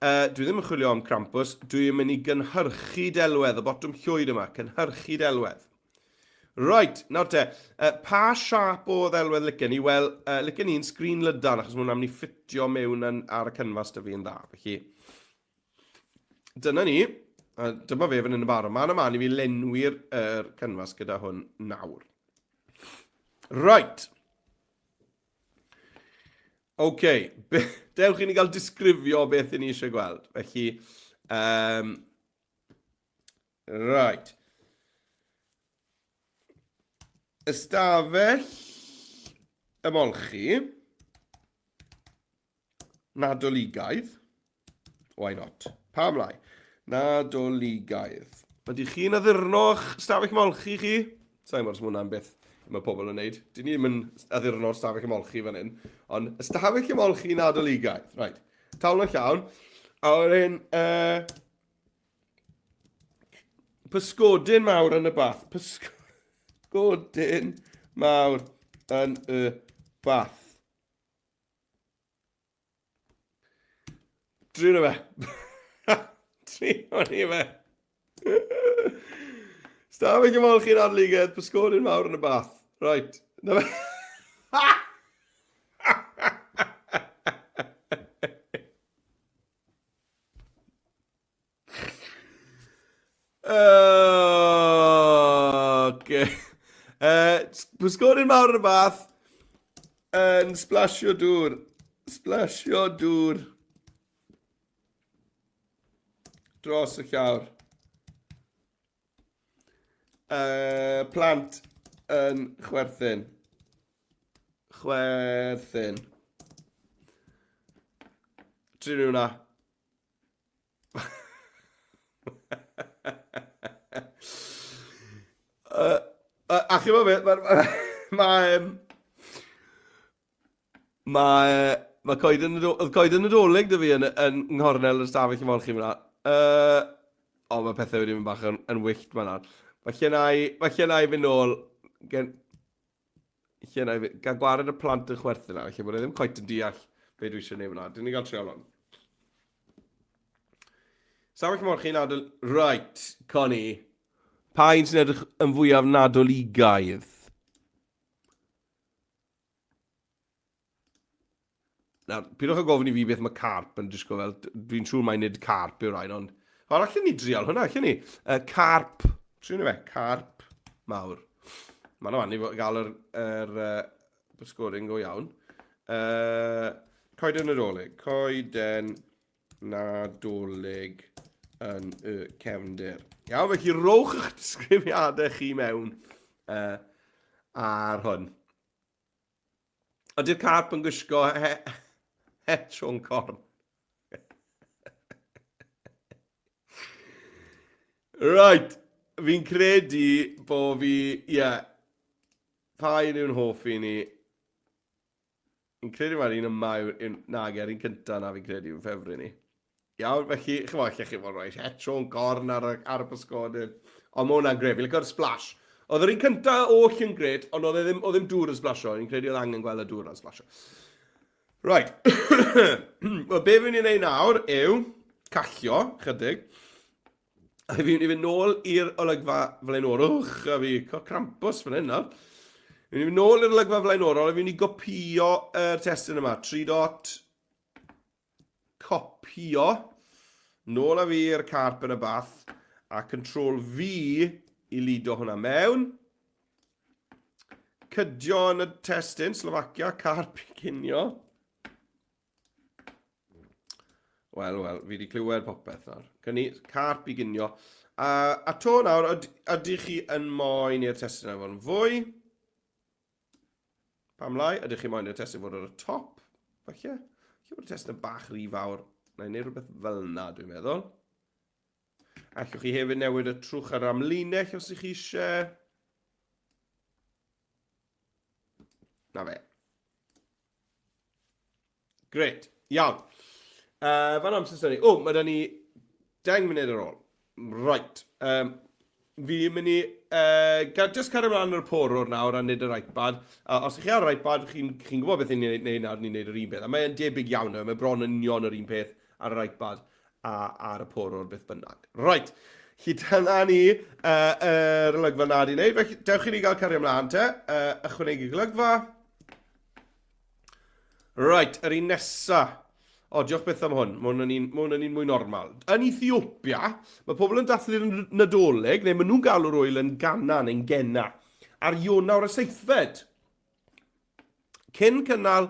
dwi ddim yn chwilio am crampws, dwi'n mynd i gynhyrchu delwedd, y botwm llwyd yma, cynhyrchu delwedd. Right, nawr te, pa siap o ddelwedd licen ni? Wel, licen ni'n sgrin lydan, achos mae hwnna'n mynd i ffitio mewn ar y cynfas dy fi yn dda. Felly, dyna ni. Dyma fe fan hyn y bar. Ma'n yma i fi lenwi'r cynfas gyda hwn nawr. Right. Dewch i ni gael disgrifio beth i ni eisiau gweld. Felly, right. Ystafell y molchi. Nadoligaidd. Why not? Pa mlaen? Nadoligaidd. Ydy chi'n addurno'ch stafell molchi chi? Sa'n gwrs mwynhau'n beth mae pobl yn neud. Dyn ni ddim yn addurno'r stafell molchi fan hyn. Ond ystafell molchi Nadoligaidd. Right. Tawn yn llawn. A wedyn pysgodyn mawr yn y bath. Pysgodyn mawr yn y bath. Drwy'n o fe. Trion i fe. Stafell molchi Nadoligaidd, pysgodyn mawr yn y bath. Right. Na fe. Pysgodyn mawr yn y bath yn splasio dŵr. Splasio dŵr dros y llawr. Plant yn chwerthin. Chwerthin. Tri nhw na. A chi'n meddwl, mae coed yn Nadolig dy fi yn nghornel yr stafell yn molchi fyna. O, mae pethau wedi mynd bach yn wyllt ma'n ar. Falle na i fynd nôl, gan gwared y plant yn chwerthu na, felly bod e ddim coet yn deall be dwi eisiau gwneud fyna. Dyn ni gael treol on. Stafell yn molchi Nadolig. Right, Connie. Pa un sy'n edrych yn fwyaf Nadoligaidd? Nawr, pidwch a gofyn i fi beth mae carp yn disgo fel. Dwi'n siŵr mae'n nid carp yw'r ein, ond... O, allan ni drial hwnna, allan ni. Carp. Triwn ni fe, carp mawr. Mae'n o'n i gael yr bysgodyn go iawn. Coeden Nadolig. Coeden Nadolig yn y cefndir. Iawn, felly rowch eich disgrifiadau chi mewn ar hwn. Ydy'r carp yn gwisgo het rhwng corn. Right, fi'n credu bod fi, pa un yw'n hoffi ni. Fi'n credu mae'r un yma nager, un cyntaf na fi'n credu yw'n ffefru ni. Iawn, felly, chi'n fawr rhaid, het rhwng corn ar y pysgodyn. Ond mae hwnna'n gred, fi'n licio'r splash. Oedd yr un cyntaf oll yn gred, ond oedd ddim dŵr yn splasho. Fi'n credu oedd angen gweld y dŵr yn splasho. Right. Wel, be fi'n ei wneud nawr yw callio, chydig. A fi'n mynd nôl i'r olygfa flaenorol. A fi crampus fan hyn nawr. Fi'n mynd nôl i'r olygfa flaenorol a fi'n mynd i gopio yr testyn yma. 3 dot. Copio. Nôl a fi i'r carp yn y bath. A Control V i lido hwnna mewn. Cydio yn y testyn, Slovacia, carp i ginio. Wel, fi wedi clywed popeth nawr. Cynni, carp i ginio. A to nawr, ydych chi yn moyn i'r testyn yna fod yn fwy? Pam lai, ydych chi moyn i'r testyn fod ar y top? Falle? Falle bod y testyn bach rhy fawr. Na i wneud rhywbeth fel yna, dwi'n meddwl. Allwch chi hefyd newid y trwch ar amlinell os ydych chi eisiau. Na fe. Gret. Iawn. Fan amser sy'n ni. O, mae da ni 10 munud ar ôl. Right. Fi'n mynd i... just cario ymlaen yr porwr nawr a nid yr iPad. Os ych chi ar yr iPad, chi'n gwybod beth ni'n neud nawr, ni'n neud yr un peth. A mae'n debyg iawn nawr. Mae bron yn union yr un peth ar yr iPad a ar y porwr beth bynnag. Right. Chi dyna ni yr olygfa na di wneud. Felly, dewch i ni gael cario ymlaen te. Ychwanegu golygfa. Right. Yr un nesaf. O, diolch beth am hwn. Mae hwn yn un mwy normal. Yn Ethiopia, mae pobl yn dathlu'r Nadolig, neu maen nhw'n galw'r oil yn Gana neu'n Gena, ar Ionawr y 7fed. Cyn cynnal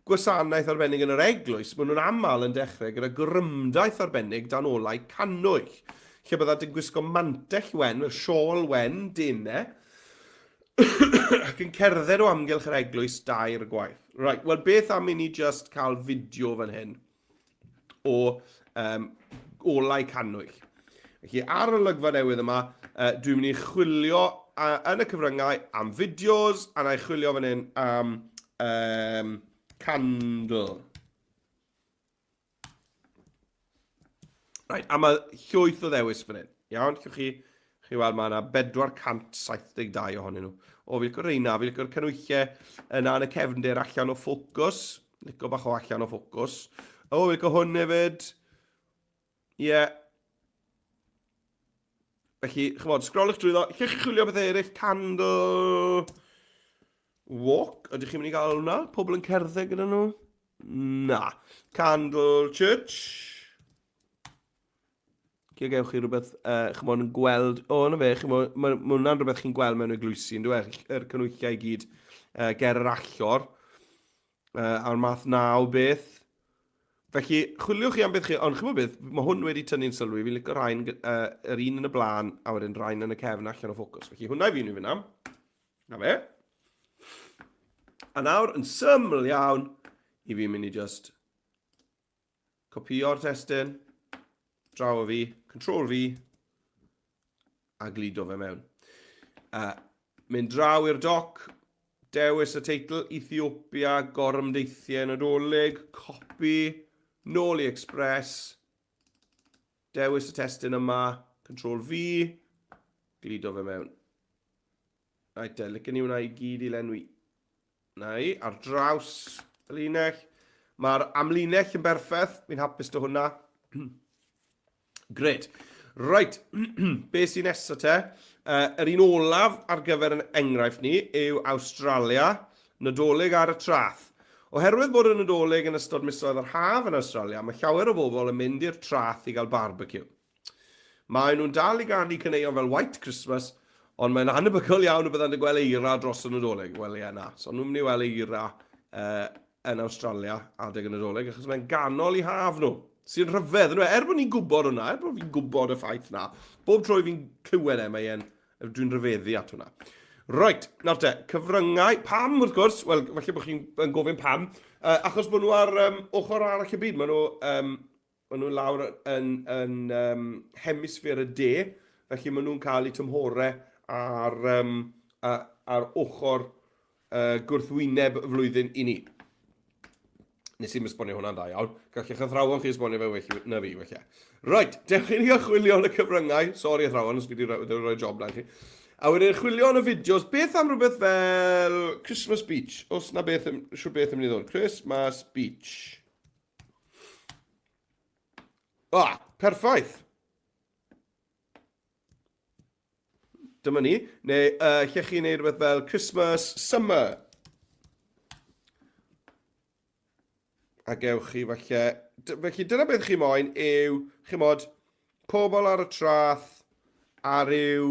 gwasanaeth arbennig yn yr eglwys, maen nhw'n aml yn dechrau gyda grymdaeth arbennig dan olau cannwyll, lle byddant yn gwisgo mantell wen, y siôl wen, denau, ac yn cerdded o amgylch yr eglwys dair y gwaith. Right, wel beth am i ni just cael fideo fan hyn o olau cannwyll. Felly ar y olygfa newydd yma, dwi'n mynd i chwilio yn y cyfryngau am fideos, a na i chwilio fan hyn am candle. Right, a mae llwyth o ddewis fan hyn. Iawn, chi weld mae yna 472 ohonyn nhw. O, fi'n licio reina, fi'n licio'r canwyllau yna yn y cefndir allan o ffocws. Licio bach o allan o ffocws. O, fi'n licio hwn hefyd. Ie. Felly, chymod, sgrolwch drwy ddo. Lle chi chwilio beth eraill? Candle walk. Ydych chi'n mynd i gael hwnna? Pobl yn cerdded gyda nhw? Na. Candle church. Lle gewch chi rhywbeth, chymod, yn gweld, o, na fe, chymod, mae hwnna'n rhywbeth chi'n gweld mewn eglwysi, yn dweud, yr canwyllau i gyd, ger yr allor, a'r math naw beth. Felly, chwiliwch chi am beth chi, ond chymod beth, mae hwn wedi tynnu'n sylwi, fi'n licio rhain, yr un yn y blaen, a wedyn rhain yn y cefn allan o ffocws. Felly, hwnna i fi nhw fyna. Na fe. A nawr, yn syml iawn, i fi'n mynd i just copio'r testyn, draw o fi, control fi, a glido fe mewn. Mynd draw i'r doc, dewis y teitl, Ethiopia, Gorymdeithiau Nadolig, copy, nôl i Express, dewis y testyn yma, control V, glido fe mewn. Rhaid te, licen ni hwnna i gyd i lenwi. Nai, ar draws y linell. Mae'r amlinell yn berffaith, fi'n hapus dy hwnna. Gred. Right, be sy'n nesaf te? Yr un olaf ar gyfer yn enghraifft ni yw Australia, Nadolig ar y trath. Oherwydd bod y Nadolig yn ystod misoedd yr haf yn Australia, mae llawer o bobl yn mynd i'r trath i gael barbecue. Mae nhw'n dal i ganu caneuon fel White Christmas, ond mae'n anebygol iawn o byddant yn gweld eira dros y Nadolig. Wel, ie, na. So nhw'n mynd i weld eira yn Australia adeg y Nadolig, achos mae'n ganol i haf nhw. Sy'n rhyfedd. Bod ni'n gwybod hwnna, bod fi'n gwybod y ffaith na, bob tro fi'n clywed dwi'n rhyfeddu at hwnna. Right, nawr te, cyfryngau, pam wrth gwrs, wel, falle bod chi'n gofyn pam, achos bod nhw ar ochr arall y byd, maen nhw lawr yn hemisffer y de, felly maen nhw'n cael eu tymhorau ar ochr gwrthwyneb y flwyddyn i ni. Nes i'n esbonio hwnna'n da iawn. Gallech athrawon chi esbonio fe na fi, felly. Right, dewch i ni chwilio yn y cyfryngau. Sori athrawon, os fi wedi rhoi job na chi. A wedyn chwilio yn y fideos, beth am rhywbeth fel Christmas Beach? Os na beth yn mynd i ddod. Christmas Beach. Perffaith. Dyma ni. Neu llech chi wneud rhywbeth fel Christmas Summer. A gewch chi falle... Felly dyna beth chi moyn yw, chi mod, pobl ar y trath, a ryw...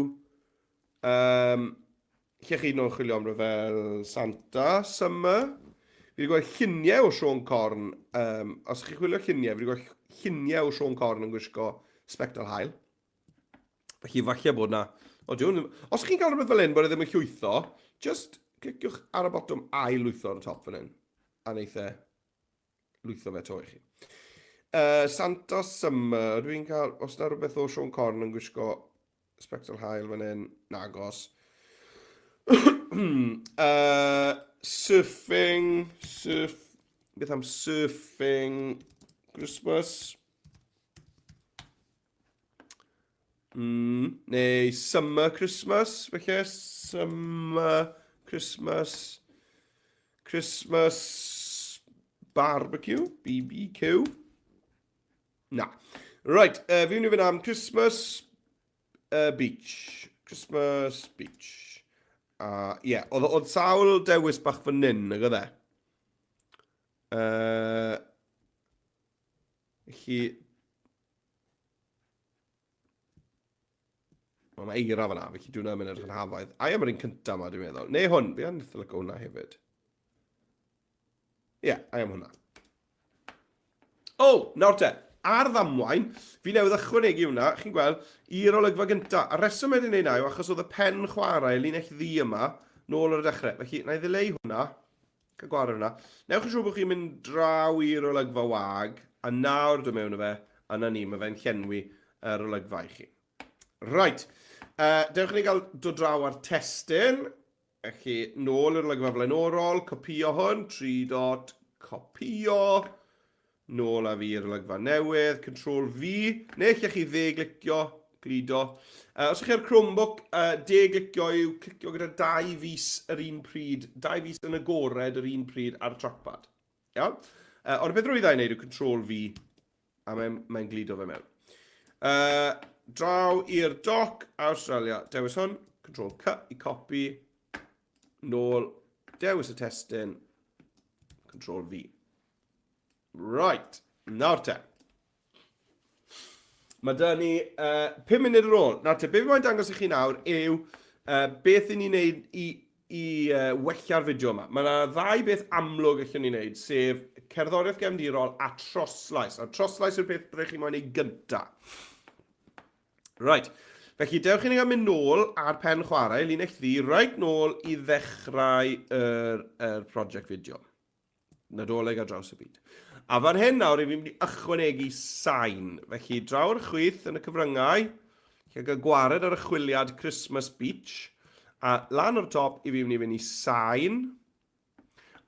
Lle chi nhw'n chwilio am fel Santa, Summer. Fi wedi gweld lluniau o Sion Corn. Os chi chwilio lluniau, fi wedi gweld lluniau o Sion Corn yn gwisgo spectol hael. Felly falle bod na... Os chi'n cael rhywbeth fel un bod e ddim yn llwytho, just cliciwch ar y botwm ail lwytho ar y top fan hyn. A neitha lwytho fe to i chi. Santa Summer, dwi'n cael... Os na rhywbeth o Sion Corn yn gwisgo spectol hael fan hyn, nagos. Surfing, beth am surfing Christmas? Neu Summer Christmas, felly, Summer Christmas, Christmas Barbecue, BBQ. Na. Right, fi'n mynd am Christmas Beach. Christmas Beach. Oedd sawl dewis bach fan hyn, nag oedd e? Felly... Mae eira fan'na, felly dwi'n mynd ar hynhafaidd. A am yr un cyntaf yma, dwi'n meddwl. Neu hwn, fi yn ddethol o hwnna hefyd. Ie, a am hwnna. Nawr te, ar ddamwain, fi newydd ychwanegu hwnna, chi'n gweld, i'r olygfa gyntaf. A reswm wedi gwneud nawr, achos oedd y pen chwarae, linell ddi yma, nôl o'r dechrau. Felly, na i ddileu hwnna, cael gwared hwnna. Newch yn siŵr bod chi'n mynd draw i'r olygfa wag, a nawr dwi'n mewn o fe, a na ni, mae fe'n llenwi yr olygfa i chi. Right. Dewch ni gael dod draw ar testyn. Felly, nôl i'r olygfa flaenorol, copio hwn, 3 dot, copio. Nôl a fi i'r olygfa newydd, control V. Neu lle chi dde-glicio, glido. Os ych chi'r Chromebook, de-glicio yw clicio gyda 2 fus yr un pryd, 2 fus yn agored yr un pryd ar y trackpad. Iawn? Ond beth rwy'n wneud yw control V, a mae'n glido fe mewn. Draw i'r doc Australia, dewis hwn, control C i copy, nôl, dewis y testyn, control V. Right, nawr te. Mae da ni 5 munud ar ôl. Nawr te, beth fi moyn dangos i chi nawr yw beth i ni wneud i wella'r fideo yma. Mae yna ddau beth amlwg allwn ni wneud, sef cerddoriaeth gefndirol a troslais. A troslais yw'r peth byddwch chi moyn ei gyntaf. Right. Felly, dewch i ni gael mynd nôl ar pen chwarae, linell ddi, right nôl i ddechrau yr prosiect fideo. Nadolig ar draws y byd. A fan hyn nawr, i fi'n mynd i ychwanegu sain. Felly, draw'r chwith yn y cyfryngau, lle gael gwared ar y chwiliad Christmas Beach, a lan o'r top, i fi'n mynd i sain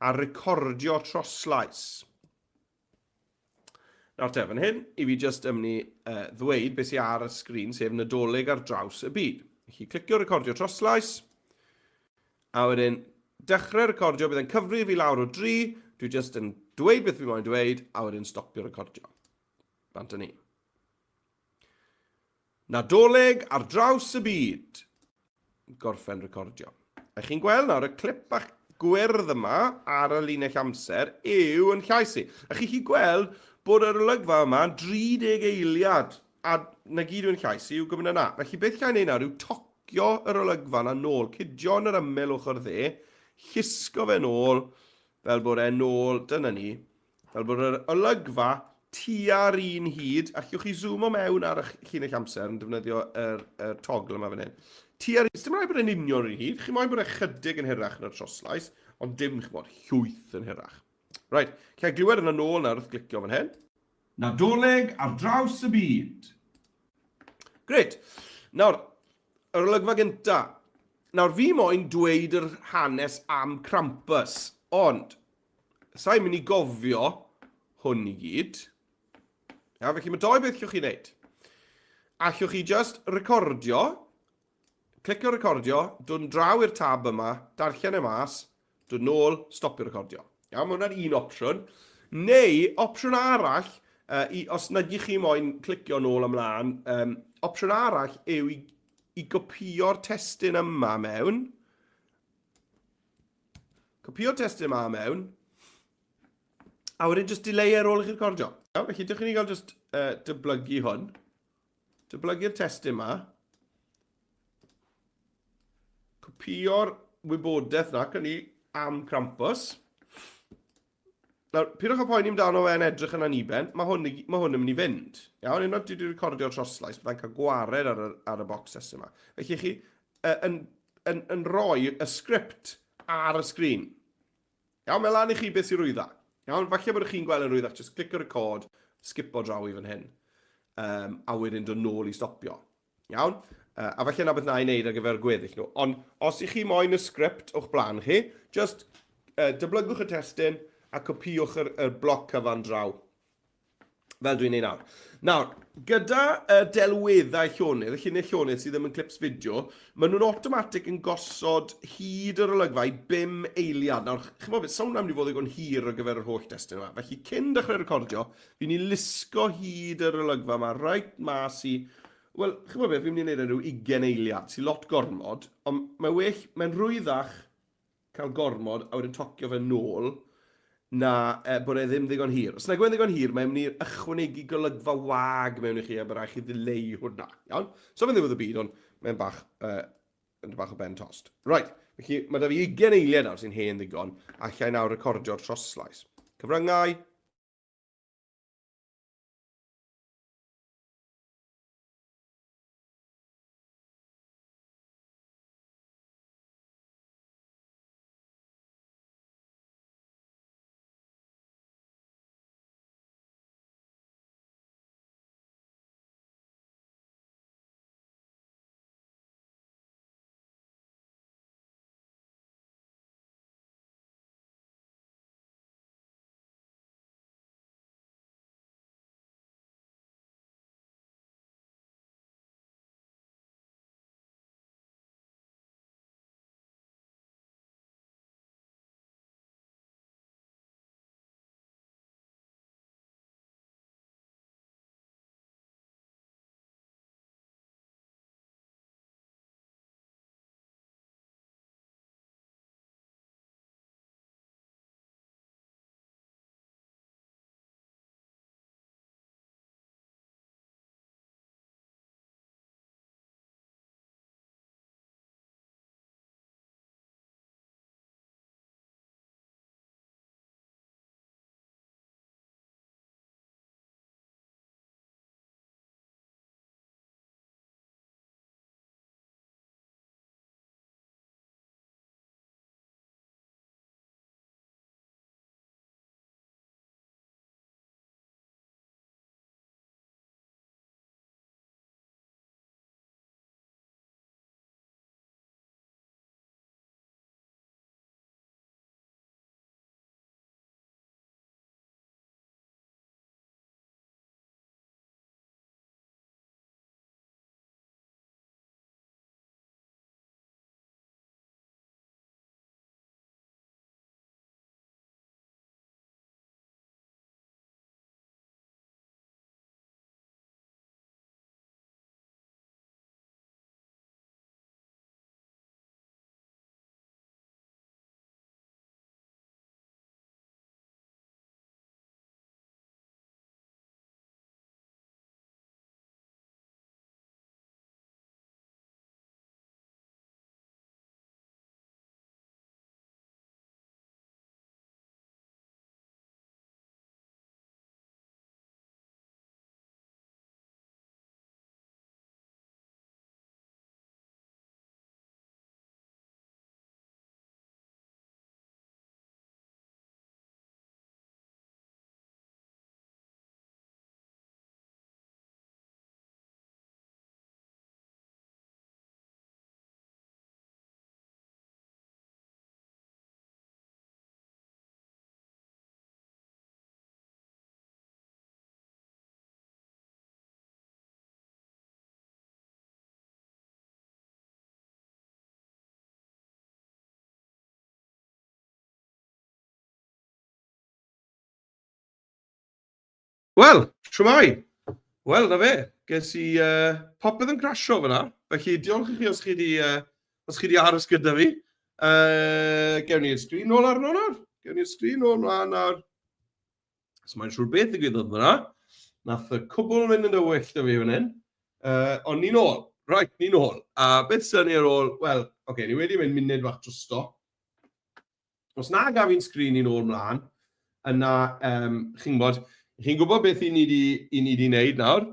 a recordio troslais. Nawr te, fan hyn, i fi just ddweud beth sy'n ar y sgrin, sef Nadolig ar draws y byd. Felly, clicio recordio troslais, a wedyn, dechrau recordio, byddai'n cyfri fi lawr o 3, dwi just yn dweud beth fi moyn dweud, a wedyn stopio recordio. Bant ni. Nadolig ar draws y byd. Gorffen recordio. A chi'n gweld nawr, y clip bach gwyrdd yma ar y linell amser yw yn llais i. A chi'n gweld bod yr olygfa yma 30 eiliad, a na gyd yw'n llais i yw gymryd yna. Felly beth chi'n neud nawr yw tocio yr olygfa yna nôl, cydio yn yr ymyl ochr dde, llusgo fe nôl, fel bod e'n nôl, dyna ni, fel bod yr olygfa tua'r un hyd, a chi'ch chi zoomo mewn ar eich llinell amser yn defnyddio yr togl yma fan hyn. Tua'r un, dim rhaid bod e'n union yr un hyd, chi'n moyn bod e'n chydig yn hirach na'r troslais, ond dim chi'n bod llwyth yn hirach. Right, lle glywed yna nôl nawr wrth glicio fan hyn. Nadolig ar draws y byd. Gret. Nawr, yr olygfa gynta. Nawr, fi moyn dweud yr hanes am Krampus, ond sa'n mynd i gofio hwn i gyd. Ja, felly mae doi beth llwch chi wneud. Allwch chi just recordio, clicio recordio, dod draw i'r tab yma, darllen y mas, dod nôl, stopio recordio. Ja, mae hwnna'n un opsiwn. Neu, opsiwn arall, os nad ych chi moyn clicio nôl ymlaen, opsiwn arall yw i gopio'r testyn yma mewn. Copio'r testyn yma mewn. A wedyn just delay ar ôl i'ch recordio. Ja, felly, dych chi'n gael just dyblygu hwn. Dyblygu'r testyn yma. Copio'r wybodaeth na, cynni am Krampus. Nawr, pidwch y poeni amdano fe'n edrych yn aniben, mae hwn yn mynd i fynd. Iawn, unwaith dwi wedi recordio'r troslais, byddai'n cael gwared ar y bocs test yma. Felly chi yn rhoi y sgript ar y sgrin. Iawn, mae lan i chi beth sy'n rwydda. Iawn, falle bod chi'n gweld yn rwyddach, just clic yr record, skip o draw i fan hyn, a wedyn dod nôl i stopio. Iawn, a falle na beth na i wneud ar gyfer gweddill nhw. Ond os ych chi moyn y sgript o'ch blaen chi, just dyblygwch y testyn, a copiwch y bloc cyfan draw. Fel dwi'n ei nawr. Nawr, gyda delweddau llonydd, y lluniau llonydd sydd ddim yn clips fideo, maen nhw'n automatic yn gosod hyd yr olygfa i 5 eiliad. Nawr, chi'n meddwl, sa'n hwnna'n mynd i fod yn hir ar gyfer yr holl testyn yma. Felly, cyn dechrau recordio, fi'n ni lusgo hyd yr olygfa yma, reit mas i... Wel, chi'n meddwl, fi'n mynd i wneud enw 20 eiliad, sy'n lot gormod, ond mae'n rwyddach cael gormod a wedyn tocio fe nôl, na bod e ddim ddigon hir. Os na gwein ddigon hir, mae'n mynd i ychwanegu golygfa wag mewn i chi, a bydd rhaid chi ddileu hwnna. Iawn? So fe'n ddiwedd y byd, ond mae'n bach o ben tost. Right, felly mae da fi 20 eiliad nawr sy'n hen ddigon, a llai nawr recordio'r troslais. Cyfryngau, Wel, shwmai. Wel, na fe. Ges i popeth yn crasio fyna. Felly, diolch i chi os chi di aros gyda fi. Gewn ni'r sgrin nôl arno nawr. Gewn ni'r sgrin nôl mlaen nawr. So mae'n siŵr beth y gydoedd fyna. Nath y cwbl mynd yn dywyll da fi fan hyn. Ond ni nôl. Right, ni nôl. A beth sy'n ni ar ôl? Wel, ni wedi mynd munud fach drosto. Os na gaf i'n sgrin i nôl mlaen, yna, chi'n gwybod beth i ni di wneud nawr.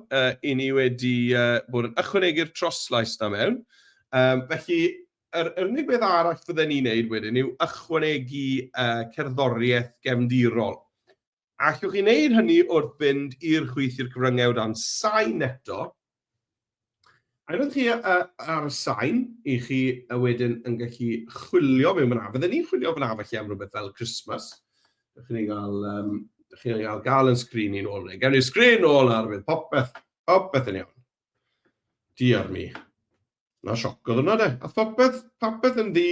I ni wedi bod yn ychwanegu'r troslais na mewn. Felly, yr unig beth arall fydden ni'n wneud wedyn yw ychwanegu cerddoriaeth gefndirol. A allwch chi wneud hynny wrth fynd i'r chwith i'r cyfryngau o dan sain eto. A roedd chi ar y sain i chi wedyn yn gallu chwilio mewn fyna. Fydden ni'n chwilio fyna felly am rhywbeth fel Christmas. Chi'n gael yn sgrin i'n ôl. Gawn ni'r sgrin ôl ar fydd popeth yn iawn. Diar mi. Na sioc oedd hwnna de. A popeth yn ddi,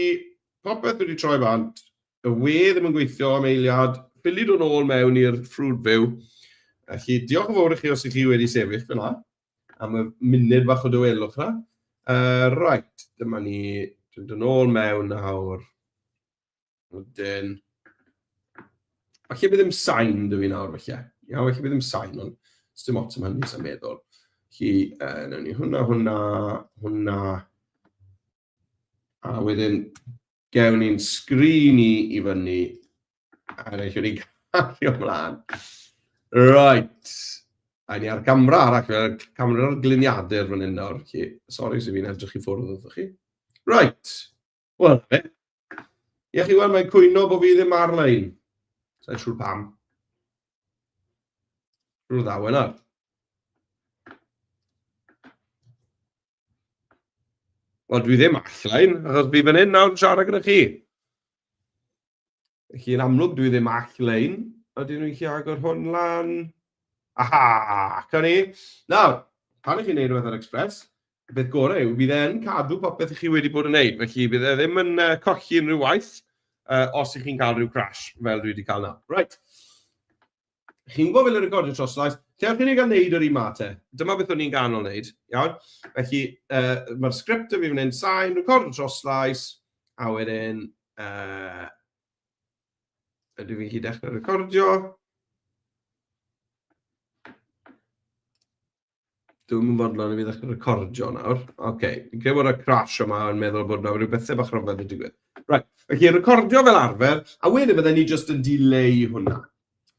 popeth wedi troi bant. Y we ddim yn gweithio am eiliad. Ffilid o'n ôl mewn i'r ffrwd fyw. Felly, diolch yn fawr i chi os ych chi wedi sefyll fyna. Am y munud bach o dywelwch na. Right, dyma ni, dwi'n dod ôl mewn nawr. Wedyn. Falle bydd ddim sain dy fi nawr felly. Ia, falle bydd ddim sain, ond dim ots am hynny sy'n meddwl. Felly, newn ni hwnna. A wedyn, gewn ni'n sgrin i fyny. A reich wedi gario mlaen. Right. A ni ar gamra arall, camera'r gliniadur fan hyn nawr. Sori sy'n fi'n edrych i ffwrdd wrth chi. Right. Wel, ie chi weld mae'n cwyno bod fi ddim ar-lein. Sa'n siŵr pam. Rwy'n ddawen ar. Wel, dwi ddim all-lein, achos fi fan hyn nawr yn siarad gyda chi. Felly, yn amlwg, dwi ddim all-lein. Ydyn nhw'n chi agor hwn lan. Aha, can ni. Nawr, pan ych chi'n neud rhywbeth ar Express, beth gorau yw, bydd e'n cadw popeth i chi wedi bod yn neud. Felly, bydd e ddim yn colli unrhyw waith os ych chi'n cael rhyw crash fel dwi wedi cael nawr. Right. Chi'n gwybod fel y recordio troslais, lle chi'n ei gael neud yr un mate. Dyma beth o'n i'n ganol neud. Iawn? Felly, mae'r sgript y fi fan hyn sain, recordio troslais, a wedyn, ydw fi chi dechrau recordio. Dwi'n fodlon i fi ddechrau recordio nawr. Fi'n credu bod y crash yma yn meddwl bod nawr rhyw bethau bach rhyfedd yn digwydd. Right, felly recordio fel arfer, a wedyn fydden ni just yn delay hwnna.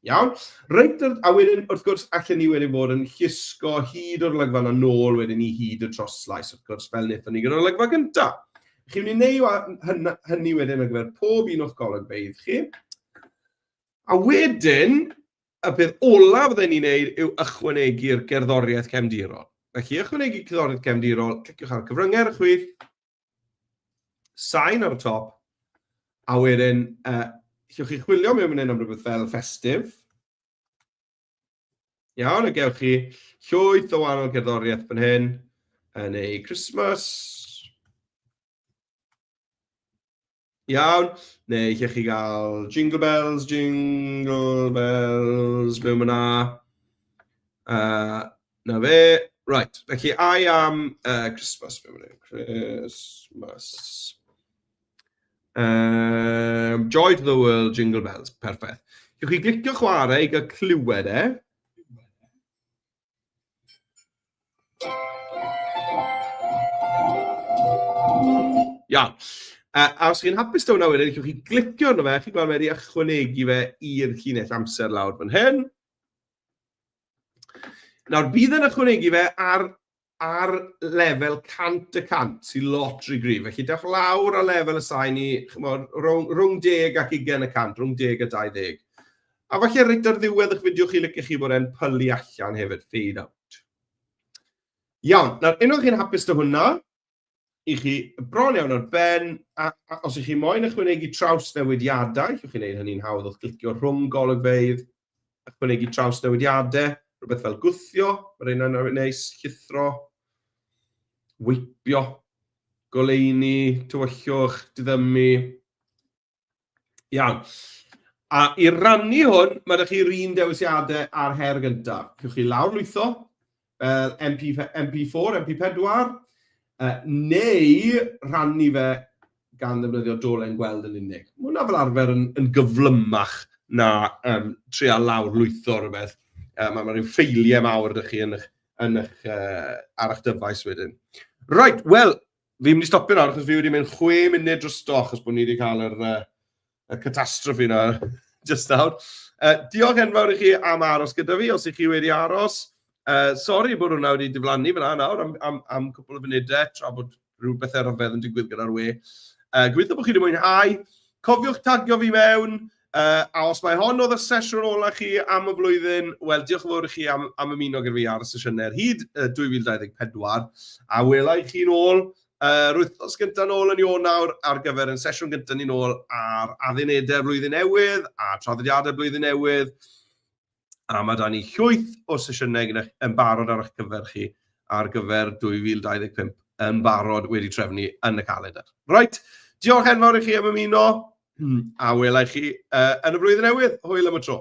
Iawn? Reit, a wedyn, wrth gwrs, allan ni wedyn fod yn llusgo hyd o'r olygfa na nôl wedyn i hyd y troslais, wrth gwrs, fel wnaethon ni gyda'r olygfa gyntaf. Chi'n mynd i wneud hynny wedyn ar gyfer pob un o'ch golygfeydd chi. A wedyn, y peth olaf fydden ni'n neud yw ychwanegu'r gerddoriaeth cefndirol. Felly, ychwanegu cerddoriaeth cefndirol, cliciwch ar cyfryngau'r chwith, sain ar y top, a wedyn, llwch chi chwilio mewn mynd am rhywbeth fel festif. Iawn, a gewch chi llwyth o wahanol gerddoriaeth fan hyn, neu Christmas. Iawn, neu lle chi gael jingle bells, mewn myna. Na fe, right, felly I am Christmas, Christmas. Joy to the world, jingle bells, perffaith. Gewch chi glicio chwarae i gael clywed e. Iawn. A os chi'n hapus dawn wedyn, chi'n chi glicio arno fe, chi'n gweld wedi ychwanegu fe i'r llinell amser lawr fan hyn. Nawr, bydd yn ychwanegu fe ar lefel 100%, sy'n lot rhy gryf. Felly, dewch lawr a lefel y sain i, rhwng 10 ac 20%, rhwng 10 a 20. A falle reit ar ddiwedd eich fideo chi licio chi bod e'n pylu allan hefyd, fade out. Iawn, nawr, unwaith chi'n hapus da hwnna, i chi bron iawn o'r ben, a os ych chi moyn ychwanegu traws newidiadau, llwch chi'n neud hynny'n hawdd o'ch clicio rhwng golygfeydd, ychwanegu traws newidiadau, rhywbeth fel gwthio, mae'r un yn neis, llithro, weipio, goleuni, tywyllwch, diddymu. Iawn. A i rannu hwn, mae ydych chi'r un dewisiadau ar her gyntaf. Cywch chi lawrlwytho, MP4, MP4, neu rannu fe gan ddefnyddio dolen gweld yn unig. Mae hwnna fel arfer yn gyflymach na treol lawrlwytho rhywbeth. Mae rhyw ffeiliau mawr ydych chi ar eich dyfais wedyn. Right, wel, fi'n mynd i stopio nawr, achos fi wedi mynd 6 munud drosto, achos bod ni wedi cael y catastrophe na just nawr. Diolch enfawr i chi am aros gyda fi, os ych chi wedi aros. Sori bod hwnna wedi diflannu fyna nawr am cwpl o funudau, tra bod rhywbeth rhyfedd yn digwydd gyda'r we. Gobeithio bod chi wedi mwynhau. Cofiwch tagio fi mewn, a os mae hon oedd y sesiwn ola chi am y flwyddyn, wel, diolch yn fawr i chi am ymuno gyda fi ar y sesiynau hyd 2024, a welai chi nôl wythnos gyntaf nôl yn Ionawr ar gyfer yn sesiwn gyntaf ni nôl ar addunedau blwyddyn newydd a traddodiadau blwyddyn newydd. A mae da ni llwyth o sesiynau yn barod ar eich gyfer chi ar gyfer 2025 yn barod wedi trefnu yn y calendar. Right, diolch enfawr i chi am ymuno, a welai chi yn y blwyddyn newydd. Hwyl am y tro.